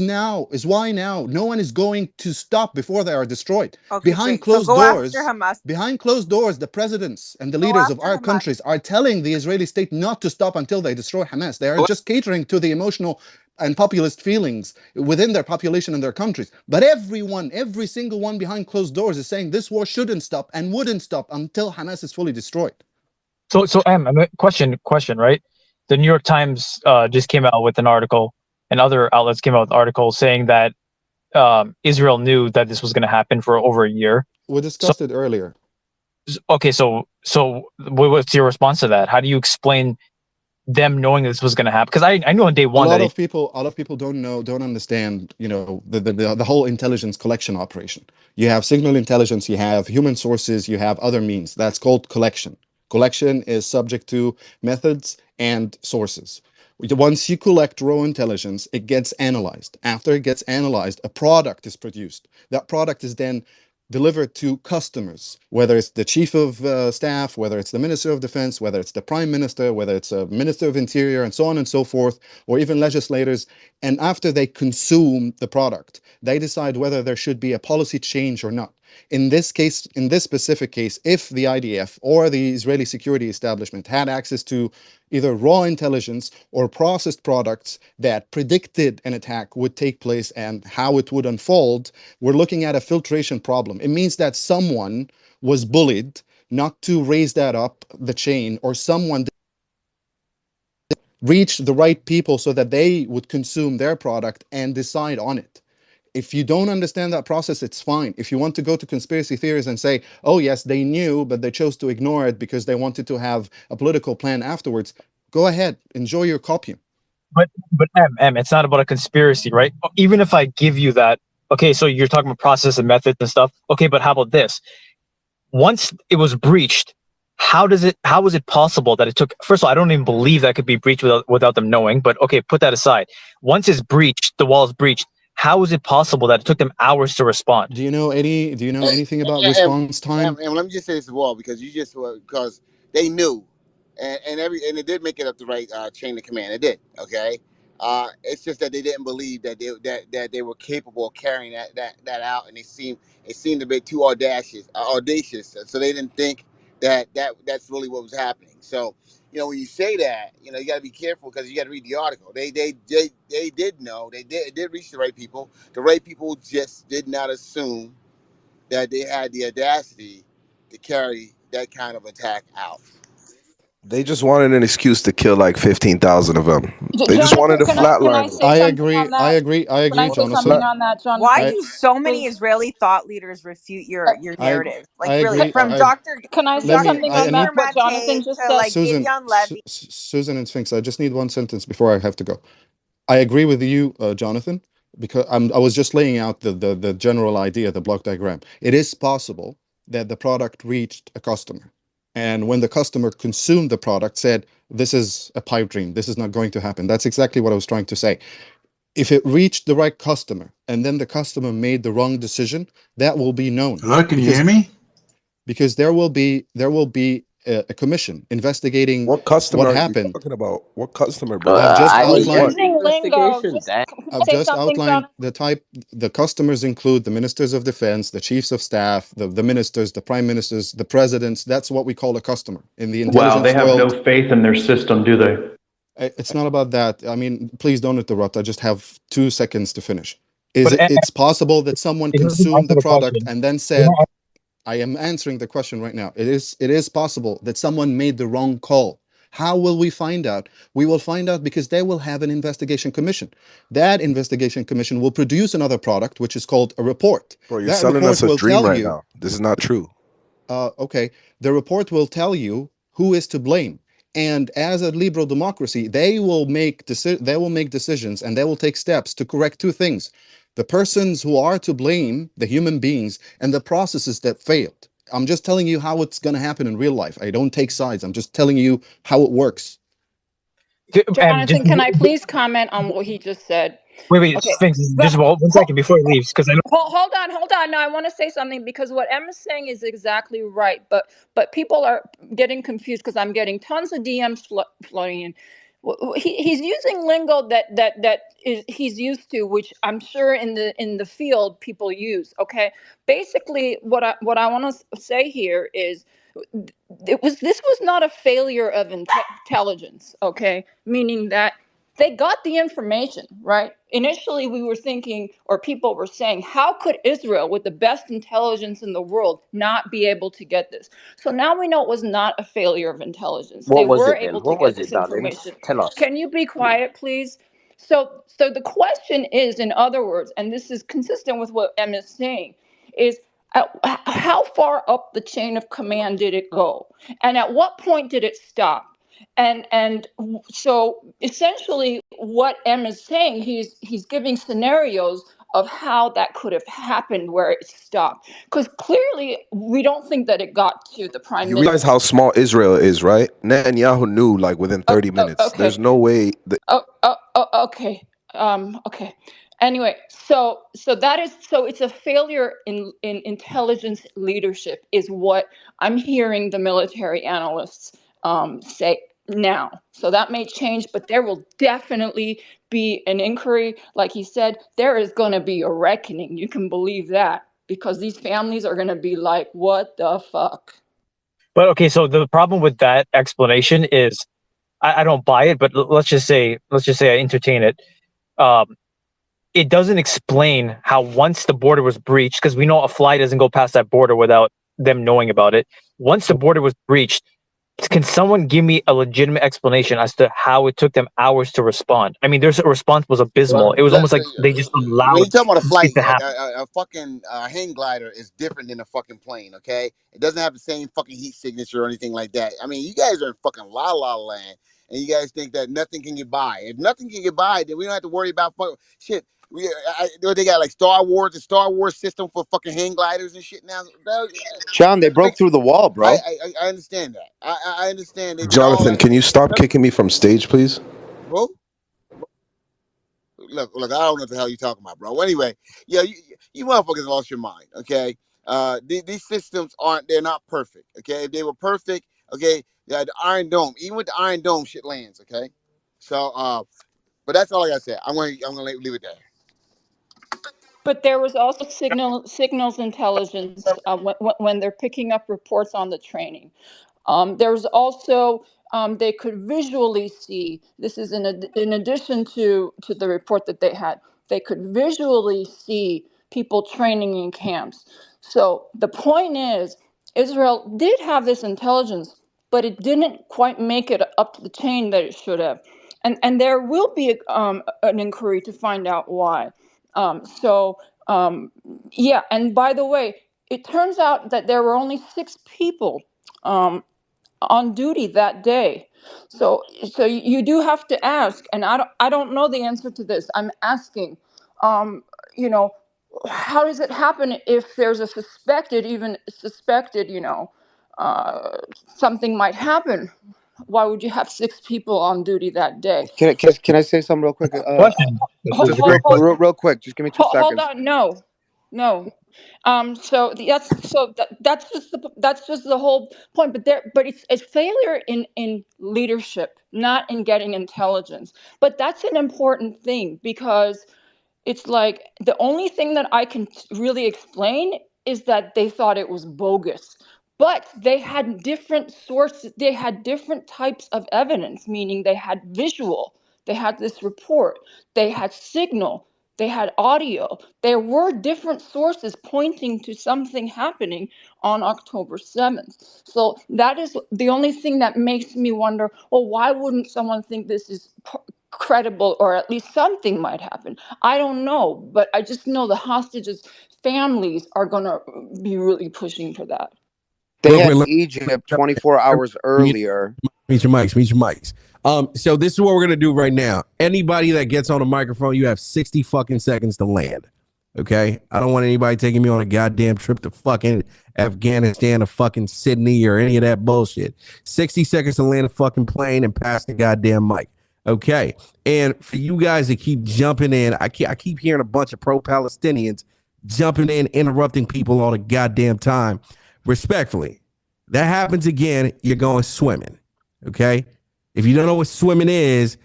why now no one is going to stop before they are destroyed. Okay, Behind Jake. So closed go after doors, Hamas. the presidents and the Go leaders of after our Hamas. countries are telling the Israeli state not to stop until they destroy Hamas. They are just catering to the emotional and populist feelings within their population and their countries. But everyone, every single one behind closed doors is saying this war shouldn't stop and wouldn't stop until Hamas is fully destroyed. So, question, right? The New York Times just came out with an article, and other outlets came out with articles saying that Israel knew that this was going to happen for over a year. We discussed it earlier. Okay, so what's your response to that? How do you explain them knowing this was going to happen? Because I know on day one a lot of people don't understand, the whole intelligence collection operation. You have signal intelligence, you have human sources, you have other means. That's called collection. Collection is subject to methods and sources. Once you collect raw intelligence, it gets analyzed. After it gets analyzed, a product is produced. That product is then delivered to customers, whether it's the chief of staff, whether it's the minister of defense, whether it's the prime minister, whether it's a minister of interior, and so on and so forth, or even legislators. And after they consume the product, they decide whether there should be a policy change or not. In this case, in this specific case, if the IDF or the Israeli security establishment had access to either raw intelligence or processed products that predicted an attack would take place and how it would unfold, we're looking at a filtration problem. It means that someone was bullied not to raise that up the chain, or someone reached the right people so that they would consume their product and decide on it. If you don't understand that process, it's fine. If you want to go to conspiracy theories and say, oh yes, they knew, but they chose to ignore it because they wanted to have a political plan afterwards, go ahead, enjoy your copium. But it's not about a conspiracy, right? Even if I give you that, okay, so you're talking about process and methods and stuff. Okay, but how about this? Once it was breached, how was it possible that it took, first of all, I don't even believe that could be breached without them knowing, but okay, put that aside. Once it's breached, the wall is breached, how is it possible that it took them hours to respond? Do you know anything about response time? And let me just say this as well, because because they knew, and it did make it up the right chain of command. It did. Okay. It's just that they didn't believe that they were capable of carrying that out, and it seemed a bit too audacious. So they didn't think that's really what was happening. So when you say that, you got to be careful, because you got to read the article. They did know. It did reach the right people. The right people just did not assume that they had the audacity to carry that kind of attack out. They just wanted an excuse to kill like 15,000 of them. They just Jonathan, wanted to can I flatline them. say something on that? I agree, Can I say Jonathan. something on that, Jonathan? Why do so many Please? Israeli thought leaders refute your narrative? Like, I really, agree. from Dr. Can I say Let me. something on Dr. what Jonathan Mate just to said? like Gideon Levy? Susan and Sphinx, I just need one sentence before I have to go. I agree with you, Jonathan, because I was just laying out the general idea, the block diagram. It is possible that the product reached a customer, and when the customer consumed the product, said, "This is a pipe dream. This is not going to happen." That's exactly what I was trying to say. If it reached the right customer, and then the customer made the wrong decision, that will be known. Hello, can you hear me? Because there will be a commission investigating What customer what are you happened. talking about? What customer, bro? I've just I mean, outlined. Using lingo. Just I've say just something, outlined Jonathan. the customers include the ministers of defense, the chiefs of staff, the ministers, the prime ministers, the presidents. That's what we call a customer in the Wow, they intelligence have no world. faith in their system, do they? It's not about that. I mean, please don't interrupt. I just have 2 seconds to finish. but It's possible that someone it doesn't consumed answer the the product question. and then You're said, not- I am answering the question right now. It is possible that someone made the wrong call. How will we find out? We will find out because they will have an investigation commission. That investigation commission will produce another product, which is called a report. Bro, you're That selling us report a will dream tell right you, now. This is not true. okay, the report will tell you who is to blame. And as a liberal democracy, they will make decisions, and they will take steps to correct two things: the persons who are to blame, the human beings, and the processes that failed. I'm just telling you how it's going to happen in real life. I don't take sides. I'm just telling you how it works. Jonathan, Just can I please comment on what he just said? wait, Okay, Sphinx, but just one second before he leaves, because I know. hold on. No, I want to say something because what Emma's saying is exactly right. But people are getting confused because I'm getting tons of DMs flooding in. He's using lingo that is he's used to, which I'm sure in the field people use. Okay, basically what I want to say here is this was not a failure of intelligence. Okay, meaning that they got the information, right? Initially, we were thinking, or people were saying, how could Israel, with the best intelligence in the world, not be able to get this? So now we know it was not a failure of intelligence. They What was were it then? able to What get was it, this darling? information. Tell us. Can you be quiet, please? So the question is, in other words, and this is consistent with what Em is saying, is how far up the chain of command did it go? And at what point did it stop? And so essentially what M is saying, he's giving scenarios of how that could have happened where it stopped. Because clearly we don't think that it got to the prime You realize minister. how small Israel is, right? Netanyahu knew like within 30 minutes. Okay. There's no way that Okay. Okay. Anyway, so it's a failure in intelligence leadership is what I'm hearing the military analysts say now. So that may change, but there will definitely be an inquiry. Like he said, there is going to be a reckoning. You can believe that because these families are going to be like, what the fuck? But okay, so the problem with that explanation is I don't buy it, but let's just say I entertain it. It doesn't explain how once the border was breached, because we know a fly doesn't go past that border without them knowing about it. Once the border was breached, can someone give me a legitimate explanation as to how it took them hours to respond? I mean, their response was abysmal. It was almost like they just When allowed you talking about a flight, it to happen. a fucking hang glider is different than a fucking plane. Okay, it doesn't have the same fucking heat signature or anything like that. I mean, you guys are in fucking la la land, and you guys think that nothing can get by. If nothing can get by, then we don't have to worry about shit. They got like the Star Wars system for fucking hang gliders and shit now. John, they broke through the wall, bro. I understand that. I understand they did all Jonathan, that. can you stop kicking me from stage, please? Bro, look, I don't know what the hell you're talking about, bro. Anyway, yeah, you motherfuckers lost your mind, okay? These systems they're not perfect, okay? If they were perfect, okay, yeah, the Iron Dome, even with the Iron Dome, shit lands, okay? So, but that's all I gotta say. I'm gonna leave it there. But there was also signals intelligence when they're picking up reports on the training. There's also they could visually see. This is in addition to the report that they had. They could visually see people training in camps. So the point is, Israel did have this intelligence, but it didn't quite make it up the chain that it should have. And there will be an inquiry to find out why. So yeah, and by the way, it turns out that there were only 6 people on duty that day. So you do have to ask, and I don't know the answer to this. I'm asking, um, you know, how does it happen if there's a suspected, uh, something might happen? Why would you have 6 people on duty that day? Can I say something real quick? Question. This is a great question. Real quick. Just give me 2 Hold seconds. on, no. That's just the whole point. But it's a failure in leadership, not in getting intelligence. But that's an important thing because it's like the only thing that I can really explain is that they thought it was bogus. But they had different sources, they had different types of evidence, meaning they had visual, they had this report, they had signal, they had audio. There were different sources pointing to something happening on October 7th. So that is the only thing that makes me wonder, well, why wouldn't someone think this is credible, or at least something might happen? I don't know, but I just know the hostages' families are going to be really pushing for that. They Real had quick, Egypt 24 hours earlier. Meet your mics. So this is what we're gonna do right now. Anybody that gets on a microphone, you have 60 fucking seconds to land. Okay? I don't want anybody taking me on a goddamn trip to fucking Afghanistan or fucking Sydney or any of that bullshit. 60 seconds to land a fucking plane and pass the goddamn mic. Okay. And for you guys to keep jumping in, I keep hearing a bunch of pro-Palestinians jumping in, interrupting people all the goddamn time. Respectfully, that happens again, you're going swimming. Okay. If you don't know what swimming is,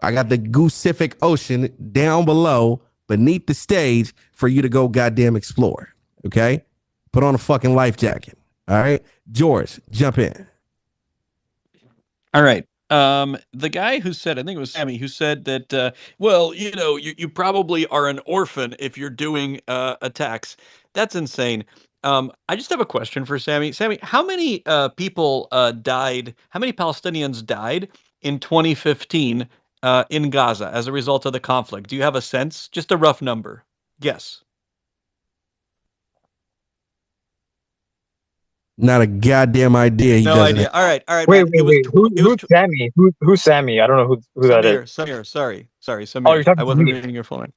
I got the Pacific Ocean down below, beneath the stage, for you to go goddamn explore. Okay. Put on a fucking life jacket. All right. George, jump in. All right. The guy who said, I think it was Sammy, who said that, well, you probably are an orphan if you're doing attacks. That's insane. I just have a question for Sammy. Sammy, how many people died? How many Palestinians died in 2015 in Gaza as a result of the conflict? Do you have a sense? Just a rough number. Guess. Not a goddamn idea. He No doesn't idea. have. All right, Wait, man. It was who's Sammy? Who's Sammy? I don't know who that is. Samir. Sorry, Oh, Samir. you're talking I to wasn't me. reading your full name.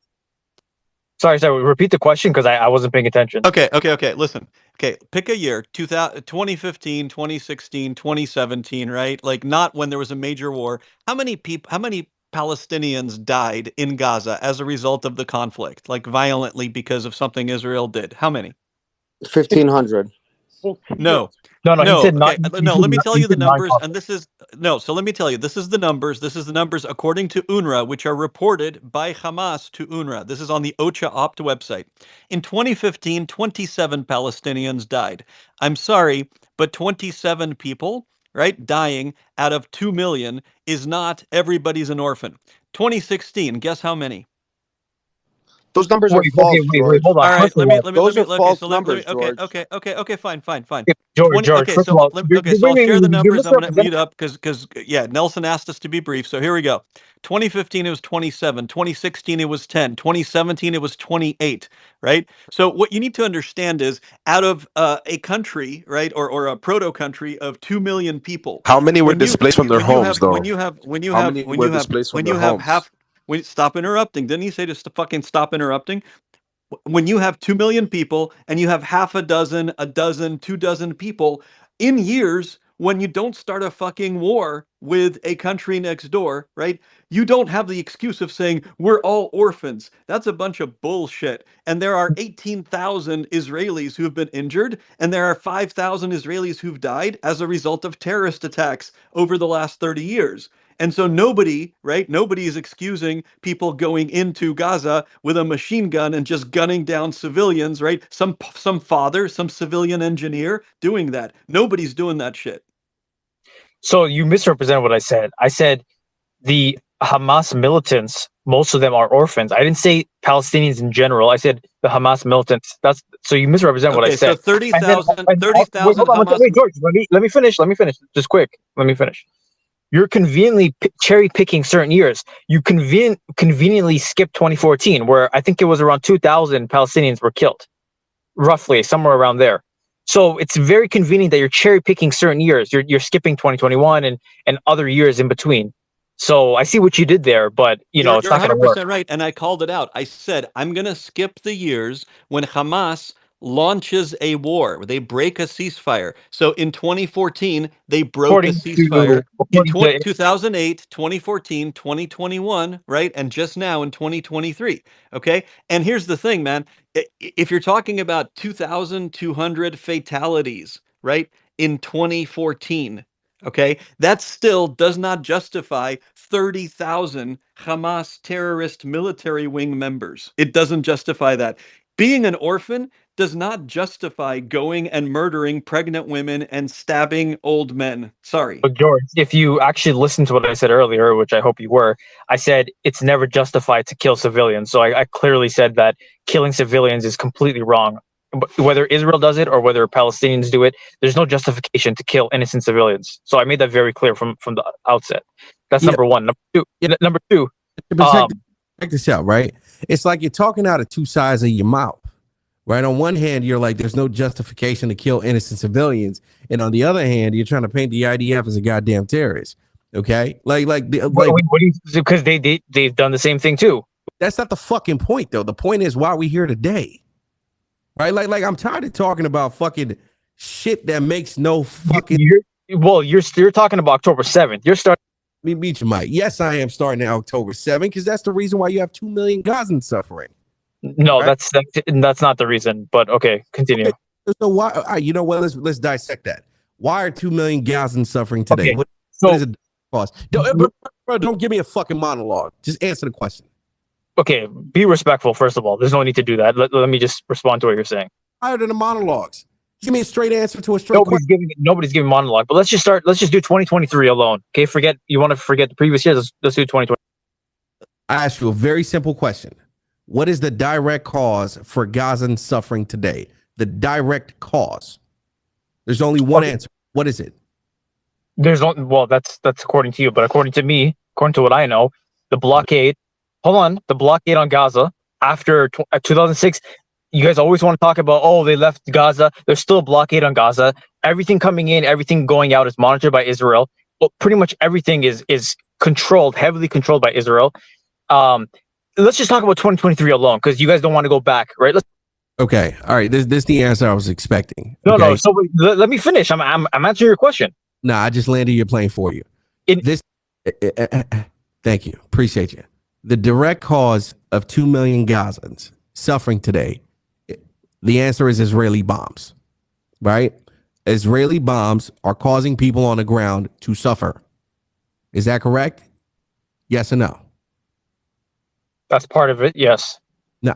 Sorry. Repeat the question because I wasn't paying attention. Okay. Listen. Okay, pick a year, 2015, 2016, 2017, right? Like not when there was a major war. How many Palestinians died in Gaza as a result of the conflict, like violently because of something Israel did? How many? 1,500. No. No. He said not. Okay. No, let me tell He you the said numbers. non-conflict. And this is no. So let me tell you, this is the numbers. This is the numbers according to UNRWA, which are reported by Hamas to UNRWA. This is on the OCHA Opt website. In 2015, 27 Palestinians died. I'm sorry, but 27 people, right, dying out of 2 million is not everybody's an orphan. 2016, guess how many? Those numbers are Wait, false, wait, George. hold on. All right, First of all, Those are okay, false so let me, numbers, George. okay, fine. George, Okay, first of so all, so I'll share the you're numbers. I'm going to misrepresenting. mute up because yeah, Nelson asked us to be brief. So here we go. 2015 it was 27, 2016 it was 10, 2017 it was 28, right? So what you need to understand is out of a country, right, or a proto country of 2 million people, How many were when you displaced from their homes, though? How many were displaced from their homes? half stop interrupting. Didn't he say just to fucking stop interrupting? When you have 2 million people and you have half a dozen, 2 dozen people in years when you don't start a fucking war with a country next door, right? You don't have the excuse of saying we're all orphans. That's a bunch of bullshit. And there are 18,000 Israelis who have been injured, and there are 5,000 Israelis who've died as a result of terrorist attacks over the last 30 years. And so nobody, right? Nobody is excusing people going into Gaza with a machine gun and just gunning down civilians, right? Some father, some civilian engineer doing that. Nobody's doing that shit. So you misrepresented what I said. I said the Hamas militants, most of them are orphans. I didn't say Palestinians in general. I said the Hamas militants. That's so you misrepresent what I Okay, said. so 30,000 Wait, hold on, Hamas. wait, George. Let me finish. Let me finish. Just quick. Let me finish. You're conveniently cherry picking certain years. You conveniently skipped 2014, where I think it was around 2,000 Palestinians were killed, roughly somewhere around there. So it's very convenient that you're cherry picking certain years. You're skipping 2021 and other years in between. So I see what you did there, but it's You're not going to work. 100% right, and I called it out. I said I'm going to skip the years when Hamas launches a war. They break a ceasefire. So in 2014, they broke a ceasefire. In 2008, 2014, 2021, right? And just now in 2023. Okay. And here's the thing, man. If you're talking about 2,200 fatalities, right, in 2014, okay, that still does not justify 30,000 Hamas terrorist military wing members. It doesn't justify that. Being an orphan does not justify going and murdering pregnant women and stabbing old men. Sorry. But George, if you actually listened to what I said earlier, which I hope you were, I said it's never justified to kill civilians. So I clearly said that killing civilians is completely wrong. Whether Israel does it or whether Palestinians do it, there's no justification to kill innocent civilians. So I made that very clear from the outset. That's number one. Number two. Check this out, right? It's like you're talking out of two sides of your mouth. Right. On one hand, you're like, there's no justification to kill innocent civilians. And on the other hand, you're trying to paint the IDF as a goddamn terrorist. Okay. Because they've done the same thing, too. That's not the fucking point, though. The point is why we're here today. Right. Like I'm tired of talking about fucking shit that makes no fucking. You're talking about October 7th. You're starting. Meet your mic. Yes, I am starting October 7th because that's the reason why you have 2 million Gazans suffering. No, right? that's not the reason. But okay, continue. Okay, so why? You know what? Let's dissect that. Why are 2 million Gazans suffering today? Okay, What is it cost? Don't give me a fucking monologue. Just answer the question. Okay, be respectful. First of all, there's no need to do that. Let me just respond to what you're saying. Higher than the monologues. Give me a straight answer to a straight question. Nobody's giving monologue. But let's just do 2023 alone. Okay, you want to forget the previous years? Let's do 2020. I asked you a very simple question. What is the direct cause for Gazan suffering today? The direct cause. There's only one answer. What is it? That's according to you, but according to me, according to what I know, the blockade. Hold on, the blockade on Gaza after 2006. You guys always want to talk about, they left Gaza. There's still a blockade on Gaza. Everything coming in, everything going out is monitored by Israel. Well, pretty much everything is heavily controlled by Israel. Let's just talk about 2023 alone, because you guys don't want to go back, right? Okay, all right. This is the answer I was expecting. No. So let me finish. I'm answering your question. No, I just landed your plane for you. Thank you. Appreciate you. The direct cause of 2 million Gazans suffering today, the answer is Israeli bombs, right? Israeli bombs are causing people on the ground to suffer. Is that correct? Yes or no? That's part of it, yes. No,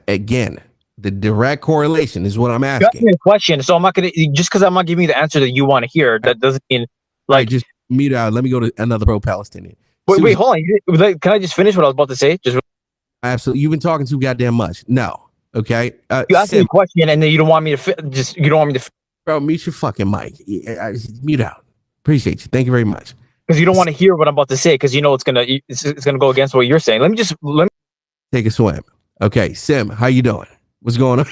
again, the direct correlation is what I'm asking. You asked me a question, so I'm not going to, just because I'm not giving you the answer that you want to hear, that doesn't mean, like... Just mute out. Let me go to another pro-Palestinian. Wait, hold on. Can I just finish what I was about to say? Absolutely. You've been talking too goddamn much. No. Okay. You asked me a question, and then you don't want me to... Bro, mute your fucking mic. Mute out. Appreciate you. Thank you very much. Because you don't want to hear what I'm about to say, because you know it's gonna go against what you're saying. Let me take a swim. Okay, Sim, how you doing? What's going on?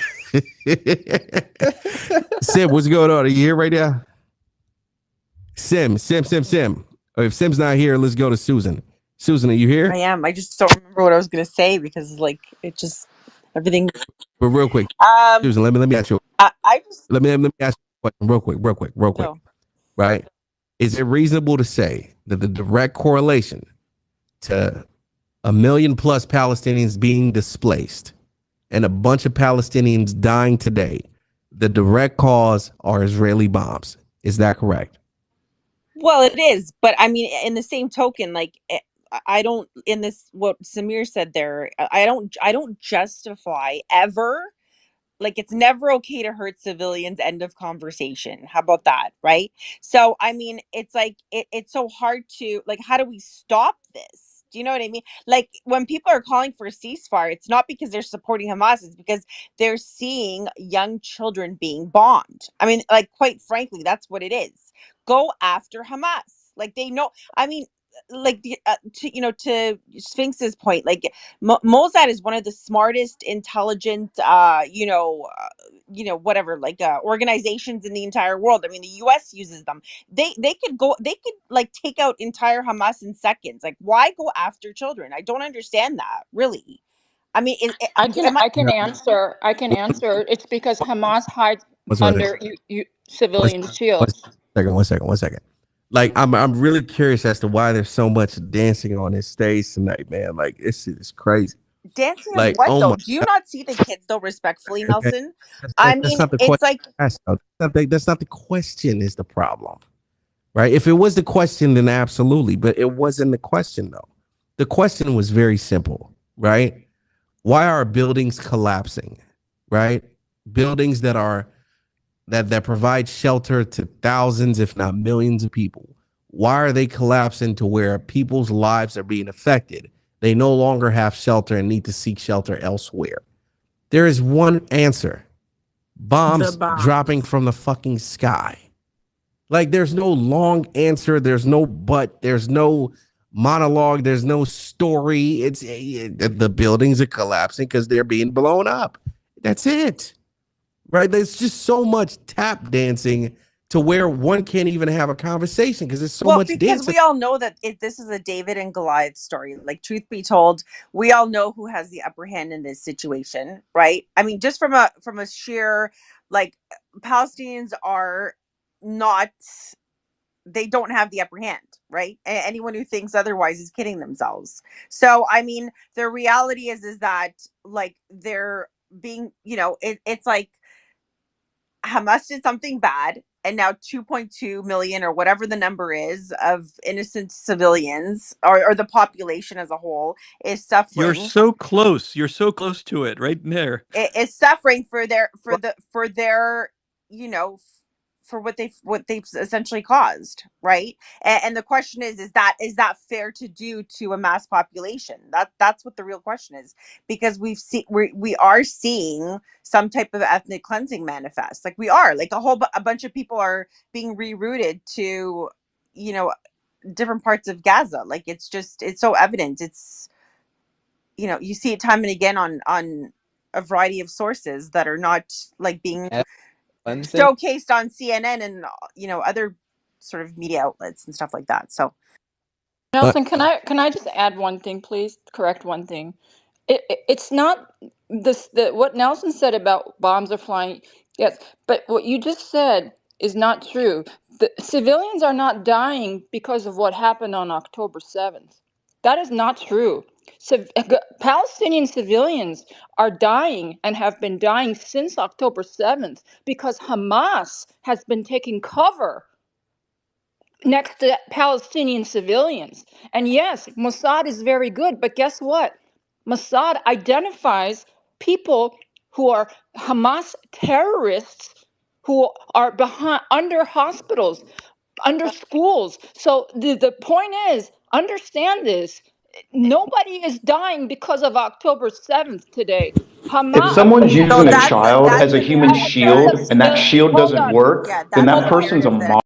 Sim, what's going on? Are you here right now? Sim. If Sim's not here, let's go to Susan. Susan, are you here? I am. I just don't remember what I was gonna say because it just everything. But real quick, Susan, let me ask you. Let me ask you a question real quick. No. Right? Is it reasonable to say that the direct correlation to 1 million plus Palestinians being displaced and a bunch of Palestinians dying today, the direct cause are Israeli bombs? Is that correct? Well, it is, but I mean, in the same token, I don't, in this, what Samir said there, I don't justify ever, it's never okay to hurt civilians, end of conversation. How about that? Right. So, I mean, it's it's so hard to, how do we stop this? Do you know what I mean? When people are calling for a ceasefire, it's not because they're supporting Hamas, it's because they're seeing young children being bombed. I mean, quite frankly, that's what it is. Go after Hamas. They know, I mean, to Sphinx's point, Mossad is one of the smartest, intelligent, whatever, organizations in the entire world. I mean, the U.S. uses them. They could take out entire Hamas in seconds. Why go after children? I don't understand that, really. I mean, I can answer. It's because Hamas hides under civilian shields. One second. I'm really curious as to why there's so much dancing on this stage tonight, man. This is crazy. Dancing on what though? Do you not see the kids though? Respectfully, Nelson. That's not the question. That's not the question. Is the problem, right? If it was the question, then absolutely. But it wasn't the question though. The question was very simple, right? Why are buildings collapsing, right? Buildings that provide shelter to thousands, if not millions of people. Why are they collapsing to where people's lives are being affected? They no longer have shelter and need to seek shelter elsewhere. There is one answer. Bombs dropping from the fucking sky. There's no long answer. There's no but. There's no monologue. There's no story. The buildings are collapsing because they're being blown up. That's it. Right? There's just so much tap dancing to where one can't even have a conversation because there's so much dancing. Because we all know that this is a David and Goliath story. Truth be told, we all know who has the upper hand in this situation, right? I mean, just from a sheer, Palestinians are not they don't have the upper hand, right? Anyone who thinks otherwise is kidding themselves. So I mean, the reality is that like they're being, it's like Hamas did something bad, and now 2.2 million or whatever the number is of innocent civilians or the population as a whole is suffering. You're so close. You're so close to it right there. Is suffering for their for what they've essentially caused, right? And the question is that fair to do to a mass population? That's what the real question is, because we are seeing some type of ethnic cleansing manifest. Like we are, like a bunch of people are being rerouted to, different parts of Gaza. Like it's so evident. It's, you see it time and again on a variety of sources that are not like being showcased on CNN and other sort of media outlets and stuff like that. So Nelson, can I just add one thing, please? Correct one thing. It's not what Nelson said about bombs are flying. Yes, but what you just said is not true. The civilians are not dying because of what happened on October 7th. That is not true. Palestinian civilians are dying and have been dying since October 7th because Hamas has been taking cover next to Palestinian civilians. And yes, Mossad is very good, but guess what? Mossad identifies people who are Hamas terrorists who are under hospitals, under schools. So the point is, understand this. Nobody is dying because of October 7th today. If Hamas. someone's so using a child as a human shield and that shield Hold doesn't on. work, yeah, then that's that the person's a narrative that